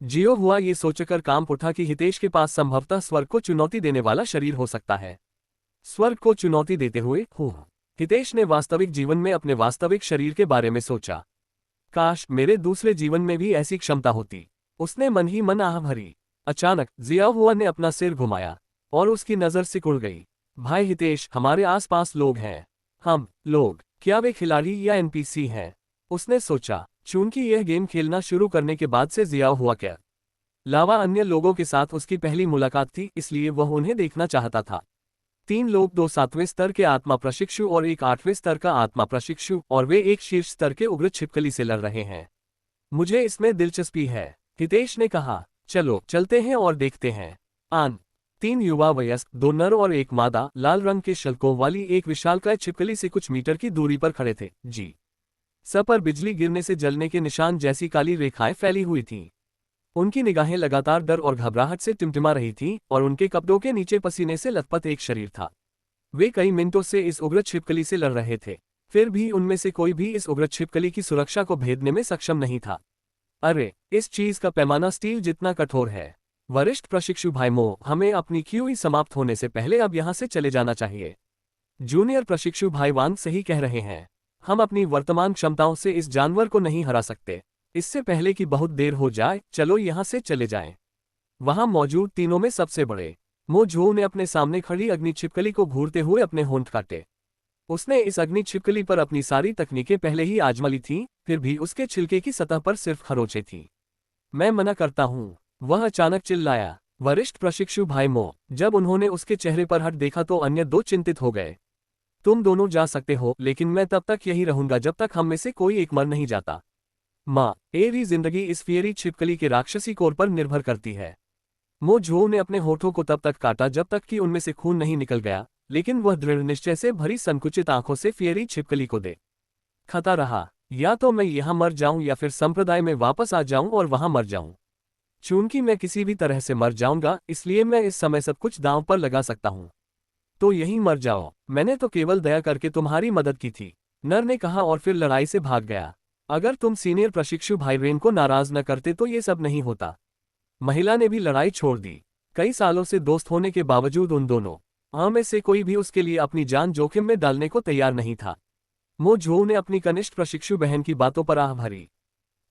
जियोहुआ ये सोचकर कांप उठा कि हितेश के पास संभवतः स्वर्ग को चुनौती देने वाला शरीर हो सकता है। स्वर्ग को चुनौती देते हुए हितेश ने वास्तविक जीवन में अपने वास्तविक शरीर के बारे में सोचा। काश मेरे दूसरे जीवन में भी ऐसी क्षमता होती, उसने मन ही मन आह भरी। अचानक जियोहुआ ने अपना सिर घुमाया और उसकी नजर सिकुड़ गई। भाई हितेश, हमारे आसपास लोग हैं। हम लोग, क्या वे खिलाड़ी या एनपीसी हैं? उसने सोचा। चूंकि यह गेम खेलना शुरू करने के बाद से जियोहुआ के अलावा अन्य लोगों के साथ उसकी पहली मुलाकात थी, इसलिए वह उन्हें देखना चाहता था। 3 लोग, 2 7वें स्तर के आत्मा प्रशिक्षु और एक 8वें स्तर का आत्मा प्रशिक्षु, और वे एक शीर्ष स्तर के उग्र छिपकली से लड़ रहे हैं। मुझे इसमें दिलचस्पी है, हितेश ने कहा। चलो चलते हैं और देखते हैं। 3 युवा वयस्क, 2 नर और एक मादा, लाल रंग के शल्कों वाली एक विशालकाय छिपकली से कुछ मीटर की दूरी पर खड़े थे। सब पर बिजली गिरने से जलने के निशान जैसी काली रेखाएं फैली हुई थीं। उनकी निगाहें लगातार डर और घबराहट से टिमटिमा रही थीं और उनके कपड़ों के नीचे पसीने से लथपथ एक शरीर था। वे कई मिनटों से इस उग्र छिपकली से लड़ रहे थे, फिर भी उनमें से कोई भी इस उग्र छिपकली की सुरक्षा को भेदने में सक्षम नहीं था। अरे, इस चीज का पैमाना स्टील जितना कठोर है। वरिष्ठ प्रशिक्षु भाई मो, हमें अपनी क्यूई समाप्त होने से पहले अब यहां से चले जाना चाहिए। जूनियर प्रशिक्षु भाई वांग सही कह रहे हैं। हम अपनी वर्तमान क्षमताओं से इस जानवर को नहीं हरा सकते। इससे पहले कि बहुत देर हो जाए, चलो यहां से चले जाएं। वहां मौजूद तीनों में सबसे बड़े मो झो ने अपने सामने खड़ी अग्नि छिपकली को घूरते हुए अपने होंठ काटे। उसने इस अग्नि छिपकली पर अपनी सारी तकनीकें पहले ही आजमा ली थीं, फिर भी उसके छिलके की सतह पर सिर्फ खरोंचें थीं। मैं मना करता हूं, वह अचानक चिल्लाया। वरिष्ठ प्रशिक्षु भाई मो, जब उन्होंने उसके चेहरे पर हट देखा तो अन्य 2 चिंतित हो गए। तुम दोनों जा सकते हो, लेकिन मैं तब तक यही रहूंगा जब तक हम में से कोई एक मर नहीं जाता। माँ, एरी जिंदगी इस फियरी छिपकली के राक्षसी कोर पर निर्भर करती है। मो झो ने अपने होठों को तब तक काटा जब तक कि उनमें से खून नहीं निकल गया, लेकिन वह दृढ़ निश्चय से भरी संकुचित आंखों से फियरी छिपकली को देखता रहा। या तो मैं यहां मर जाऊं या फिर संप्रदाय में वापस आ जाऊं और वहां मर जाऊं। चूंकि मैं किसी भी तरह से मर जाऊंगा, इसलिए मैं इस समय सब कुछ दांव पर लगा सकता हूं। तो यहीं मर जाओ, मैंने तो केवल दया करके तुम्हारी मदद की थी, नर ने कहा और फिर लड़ाई से भाग गया। अगर तुम सीनियर प्रशिक्षु भाई रेन को नाराज न करते तो ये सब नहीं होता। महिला ने भी लड़ाई छोड़ दी। कई सालों से दोस्त होने के बावजूद उन दोनों में से कोई भी उसके लिए अपनी जान जोखिम में डालने को तैयार नहीं था। मो झो ने अपनी कनिष्ठ प्रशिक्षु बहन की बातों पर आह भरी।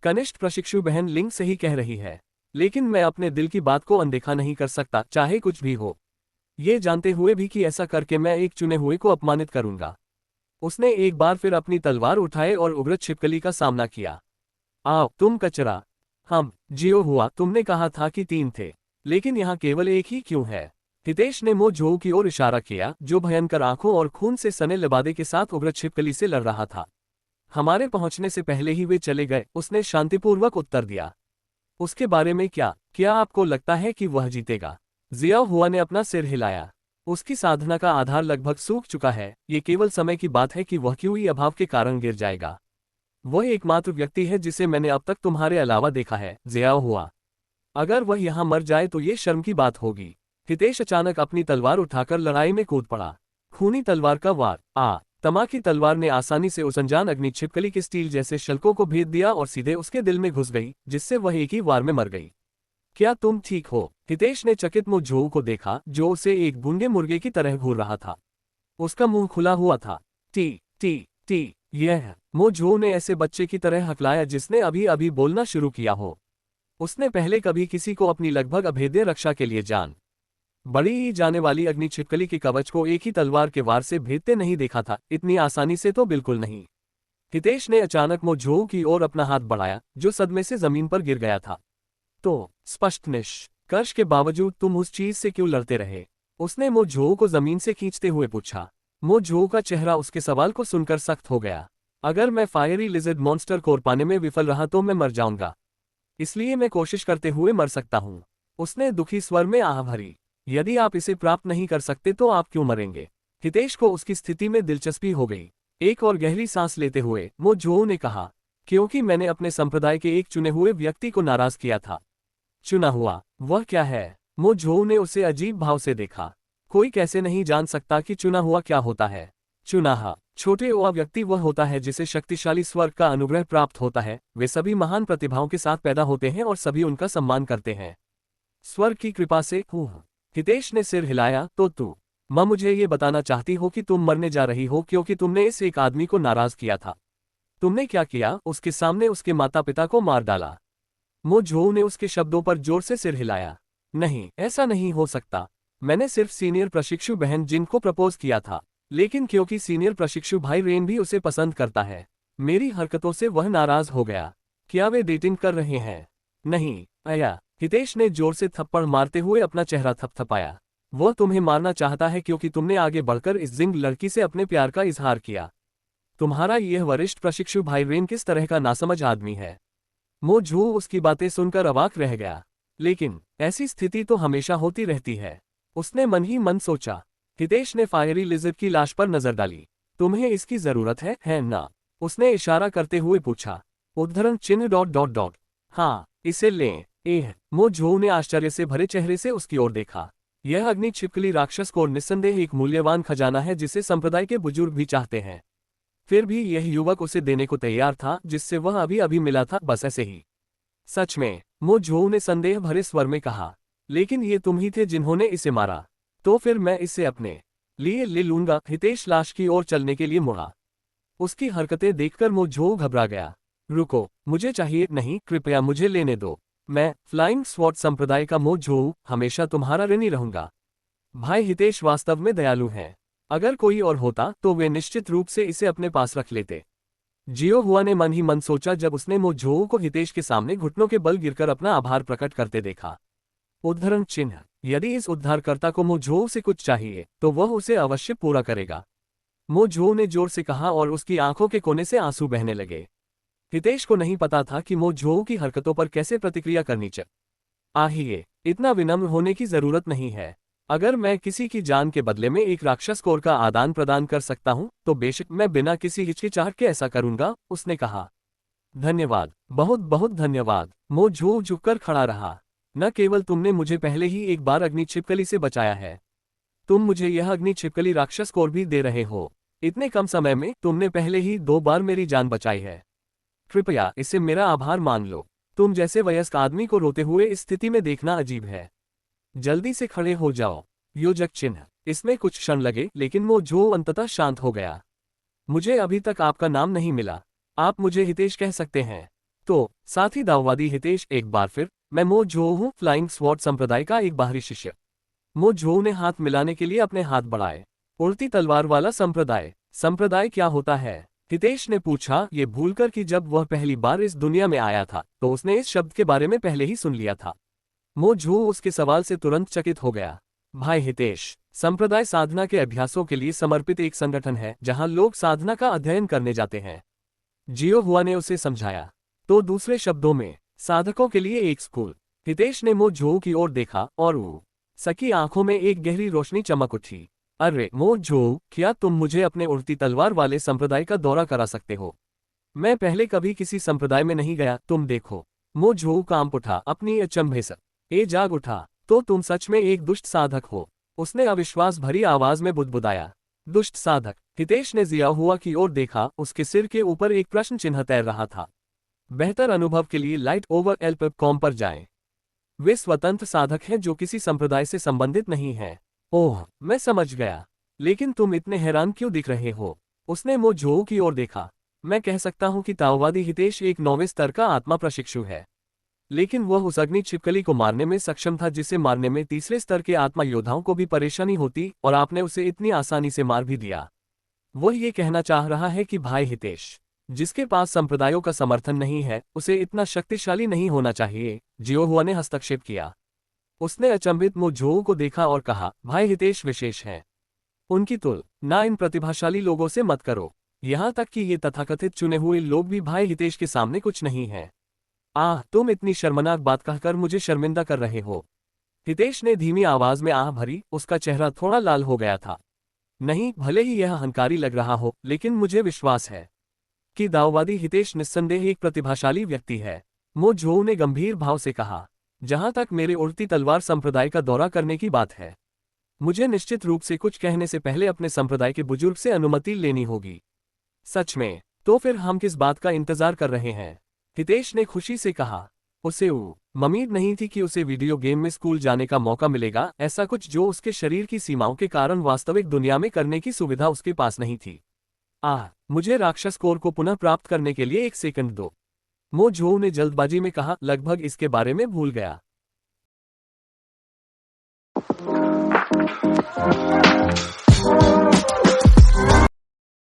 कनिष्ठ प्रशिक्षु बहन लिंग सही कह रही है, लेकिन मैं अपने दिल की बात को अनदेखा नहीं कर सकता, चाहे कुछ भी हो। ये जानते हुए भी कि ऐसा करके मैं एक चुने हुए को अपमानित करूंगा। उसने एक बार फिर अपनी तलवार उठाए और उग्र छिपकली का सामना किया। आओ तुम कचरा। जियोहुआ, तुमने कहा था कि 3 थे, लेकिन यहाँ केवल एक ही क्यों है? हितेश ने मो झो की ओर इशारा किया, जो भयंकर आंखों और खून से सने लिबादे के साथ उग्र छिपकली से लड़ रहा था। हमारे पहुंचने से पहले ही वे चले गए, उसने शांतिपूर्वक उत्तर दिया। उसके बारे में क्या आपको लगता है कि वह जीतेगा? जियोहुआ ने अपना सिर हिलाया। उसकी साधना का आधार लगभग सूख चुका है, ये केवल समय की बात है कि वह क्यूई अभाव के कारण गिर जाएगा। वह एकमात्र व्यक्ति है जिसे मैंने अब तक तुम्हारे अलावा देखा है, ज़ियाओ हुआ। अगर वह यहाँ मर जाए तो ये शर्म की बात होगी। हितेश अचानक अपनी तलवार उठाकर लड़ाई में कूद पड़ा। खूनी तलवार का वार। तमा की तलवार ने आसानी से उस अनजान अग्नि छिपकली के स्टील जैसे शल्कों को भेद दिया और सीधे उसके दिल में घुस गई, जिससे वह एक ही वार में मर गई। क्या तुम ठीक हो? हितेश ने चकित मो झोऊ को देखा, जो उसे एक गूंगे मुर्गे की तरह घूर रहा था। उसका मुंह खुला हुआ था। टी टी टी, यह मो झोऊ ने ऐसे बच्चे की तरह हकलाया जिसने अभी अभी बोलना शुरू किया हो। उसने पहले कभी किसी को अपनी लगभग अभेद्य रक्षा के लिए जान बड़ी ही जाने वाली अग्नि छिपकली के कवच को एक ही तलवार के वार से भेदते नहीं देखा था, इतनी आसानी से तो बिल्कुल नहीं। हितेश ने अचानक मो झोऊ की ओर अपना हाथ बढ़ाया, जो सदमे से जमीन पर गिर गया था। तो स्पष्ट निष्कर्ष के बावजूद तुम उस चीज से क्यों लड़ते रहे? उसने मो झोऊ को जमीन से खींचते हुए पूछा। मो झोऊ का चेहरा उसके सवाल को सुनकर सख्त हो गया। अगर मैं फायरी लिजर्ड मॉन्स्टर को पाने में विफल रहा तो मैं मर जाऊंगा, इसलिए मैं कोशिश करते हुए मर सकता हूं। उसने दुखी स्वर में आह भरी। यदि आप इसे प्राप्त नहीं कर सकते तो आप क्यों मरेंगे? हितेश को उसकी स्थिति में दिलचस्पी हो गई। एक और गहरी सांस लेते हुए मो झोऊ ने कहा, क्योंकि मैंने अपने संप्रदाय के एक चुने हुए व्यक्ति को नाराज किया था। चुना हुआ? वह क्या है? मो झोऊ ने उसे अजीब भाव से देखा। कोई कैसे नहीं जान सकता कि चुना हुआ क्या होता है? चुनाहा छोटे हुआ व्यक्ति वह होता है जिसे शक्तिशाली स्वर्ग का अनुग्रह प्राप्त होता है। वे सभी महान प्रतिभाओं के साथ पैदा होते हैं और सभी उनका सम्मान करते हैं, स्वर्ग की कृपा से। हितेश ने सिर हिलाया। तो तू मां मुझे ये बताना चाहती हो कि तुम मरने जा रही हो क्योंकि तुमने इस एक आदमी को नाराज किया था? तुमने क्या किया? उसके सामने उसके माता पिता को मार डाला? मो झोऊ ने उसके शब्दों पर जोर से सिर हिलाया। नहीं, ऐसा नहीं हो सकता। मैंने सिर्फ सीनियर प्रशिक्षु बहन जिन को प्रपोज किया था, लेकिन क्योंकि सीनियर प्रशिक्षु भाई रेन भी उसे पसंद करता है, मेरी हरकतों से वह नाराज हो गया। क्या वे डेटिंग कर रहे हैं? नहीं। आया हितेश ने जोर से थप्पड़ मारते हुए अपना चेहरा थपथपाया। वह तुम्हें मारना चाहता है क्योंकि तुमने आगे बढ़कर इस जिंग लड़की से अपने प्यार का इजहार किया। तुम्हारा यह वरिष्ठ प्रशिक्षु भाई रेन किस तरह का नासमझ आदमी है? मो झोऊ उसकी बातें सुनकर अवाक रह गया। लेकिन ऐसी स्थिति तो हमेशा होती रहती है, उसने मन ही मन सोचा। हितेश ने फायरी लिजर्ड की लाश पर नजर डाली। तुम्हें इसकी जरूरत है ना? उसने इशारा करते हुए पूछा। उद्धरण चिन्ह ... हाँ, इसे लें। मो झोऊ ने आश्चर्य से भरे चेहरे से उसकी ओर देखा। यह अग्नि छिपकली राक्षस को निस्संदेह एक मूल्यवान खजाना है जिसे संप्रदाय के बुजुर्ग भी चाहते हैं। फिर भी यह युवक उसे देने को तैयार था जिससे वह अभी अभी मिला था, बस ऐसे ही। सच में? मो झोऊ ने संदेह भरे स्वर में कहा। लेकिन ये तुम ही थे जिन्होंने इसे मारा, तो फिर मैं इसे अपने लिए ले लूंगा। हितेश लाश की ओर चलने के लिए मुड़ा। उसकी हरकतें देखकर मो झोऊ घबरा गया। रुको, मुझे चाहिए। नहीं, कृपया मुझे लेने दो। मैं फ्लाइंग स्वॉर्ड संप्रदाय का मो झोऊ हमेशा तुम्हारा ऋणी रहूंगा। भाई हितेश वास्तव में दयालु हैं। अगर कोई और होता तो वे निश्चित रूप से इसे अपने पास रख लेते। जियो हुआ ने मन ही मन सोचा जब उसने मो झोऊ को हितेश के सामने घुटनों के बल गिरकर अपना आभार प्रकट करते देखा। उद्धरण चिन्ह, यदि इस उद्धारकर्ता को मो झोऊ से कुछ चाहिए तो वह उसे अवश्य पूरा करेगा। मो झोऊ ने जोर से कहा और उसकी आंखों के कोने से आंसू बहने लगे। हितेश को नहीं पता था कि मो झोऊ की हरकतों पर कैसे प्रतिक्रिया करनी चाहिए। इतना विनम्र होने की जरूरत नहीं है। अगर मैं किसी की जान के बदले में एक राक्षस कोर का आदान प्रदान कर सकता हूं तो बेशक मैं बिना किसी हिचकिचाहट के ऐसा करूंगा, उसने कहा। धन्यवाद, बहुत बहुत धन्यवाद। मो झोऊ झुककर खड़ा रहा। न केवल तुमने मुझे पहले ही एक बार अग्नि छिपकली से बचाया है, तुम मुझे यह अग्नि छिपकली राक्षस कोर भी दे रहे हो। इतने कम समय में तुमने पहले ही 2 बार मेरी जान बचाई है। कृपया इसे मेरा आभार मान लो। तुम जैसे वयस्क आदमी को रोते हुए इस स्थिति में देखना अजीब है। जल्दी से खड़े हो जाओ। योजक चिन्ह। इसमें कुछ क्षण लगे लेकिन मो झोऊ अंततः शांत हो गया। मुझे अभी तक आपका नाम नहीं मिला। आप मुझे हितेश कह सकते हैं। तो साथी दाववादी हितेश, एक बार फिर मैं मो झोऊ हूँ, फ्लाइंग स्वॉर्ड संप्रदाय का एक बाहरी शिष्य। मो झोऊ ने हाथ मिलाने के लिए अपने हाथ बढ़ाए। उड़ती तलवार वाला संप्रदाय? संप्रदाय क्या होता है? हितेश ने पूछा, ये भूलकर कि जब वह पहली बार इस दुनिया में आया था तो उसने इस शब्द के बारे में पहले ही सुन लिया था। मो झोऊ उसके सवाल से तुरंत चकित हो गया। भाई हितेश, संप्रदाय साधना के अभ्यासों के लिए समर्पित एक संगठन है जहां लोग साधना का अध्ययन करने जाते हैं। जियो हुआ ने उसे समझाया। तो दूसरे शब्दों में, साधकों के लिए एक स्कूल। हितेश ने मो झोऊ की ओर देखा और सकी आंखों में एक गहरी रोशनी चमक उठी। अरे मो झोऊ, क्या तुम मुझे अपने उड़ती तलवार वाले संप्रदाय का दौरा करा सकते हो? मैं पहले कभी किसी संप्रदाय में नहीं गया, तुम देखो। मो झोऊ कांप उठा, अपनी अचंभे से ए जाग उठा। तो तुम सच में एक दुष्ट साधक हो, उसने अविश्वास भरी आवाज में बुदबुदाया। दुष्ट साधक? हितेश ने जिया हुआ की ओर देखा, उसके सिर के ऊपर एक प्रश्न चिन्ह तैर रहा था। बेहतर अनुभव के लिए light-over-lp.com पर जाएं। वे स्वतंत्र साधक हैं जो किसी संप्रदाय से संबंधित नहीं हैं। ओह, मैं समझ गया। लेकिन तुम इतने हैरान क्यों दिख रहे हो? उसने मो झोऊ की ओर देखा। मैं कह सकता हूं कि ताओवादी हितेश एक 9वें स्तर का आत्मा प्रशिक्षु है। लेकिन वह उस अग्नि छिपकली को मारने में सक्षम था जिसे मारने में तीसरे स्तर के आत्मा योद्धाओं को भी परेशानी होती, और आपने उसे इतनी आसानी से मार भी दिया। वह ये कहना चाह रहा है कि भाई हितेश, जिसके पास संप्रदायों का समर्थन नहीं है, उसे इतना शक्तिशाली नहीं होना चाहिए। जियोहुआ ने हस्तक्षेप किया। उसने अचंभित मो झोऊ को देखा और कहा, भाई हितेश विशेष हैं। उनकी तुलना इन प्रतिभाशाली लोगों से मत करो। यहाँ तक कि ये तथाकथित चुने हुए लोग भी भाई हितेश के सामने कुछ नहीं हैं। तुम इतनी शर्मनाक बात कहकर मुझे शर्मिंदा कर रहे हो। हितेश ने धीमी आवाज में आह भरी, उसका चेहरा थोड़ा लाल हो गया था। नहीं, भले ही यह अहंकारी लग रहा हो, लेकिन मुझे विश्वास है कि दाओवादी हितेश निस्संदेह एक प्रतिभाशाली व्यक्ति है। मो झोऊ ने गंभीर भाव से कहा। जहां तक मेरे उड़ती तलवार संप्रदाय का दौरा करने की बात है, मुझे निश्चित रूप से कुछ कहने से पहले अपने संप्रदाय के बुजुर्ग से अनुमति लेनी होगी। सच में? तो फिर हम किस बात का इंतजार कर रहे हैं? हितेश ने खुशी से कहा। उसे उम्मीद नहीं थी कि उसे वीडियो गेम में स्कूल जाने का मौका मिलेगा, ऐसा कुछ जो उसके शरीर की सीमाओं के कारण वास्तविक दुनिया में करने की सुविधा उसके पास नहीं थी। मुझे राक्षस कोर को पुनः प्राप्त करने के लिए 1 सेकंड दो। मो झोऊ ने जल्दबाजी में कहा, लगभग इसके बारे में भूल गया।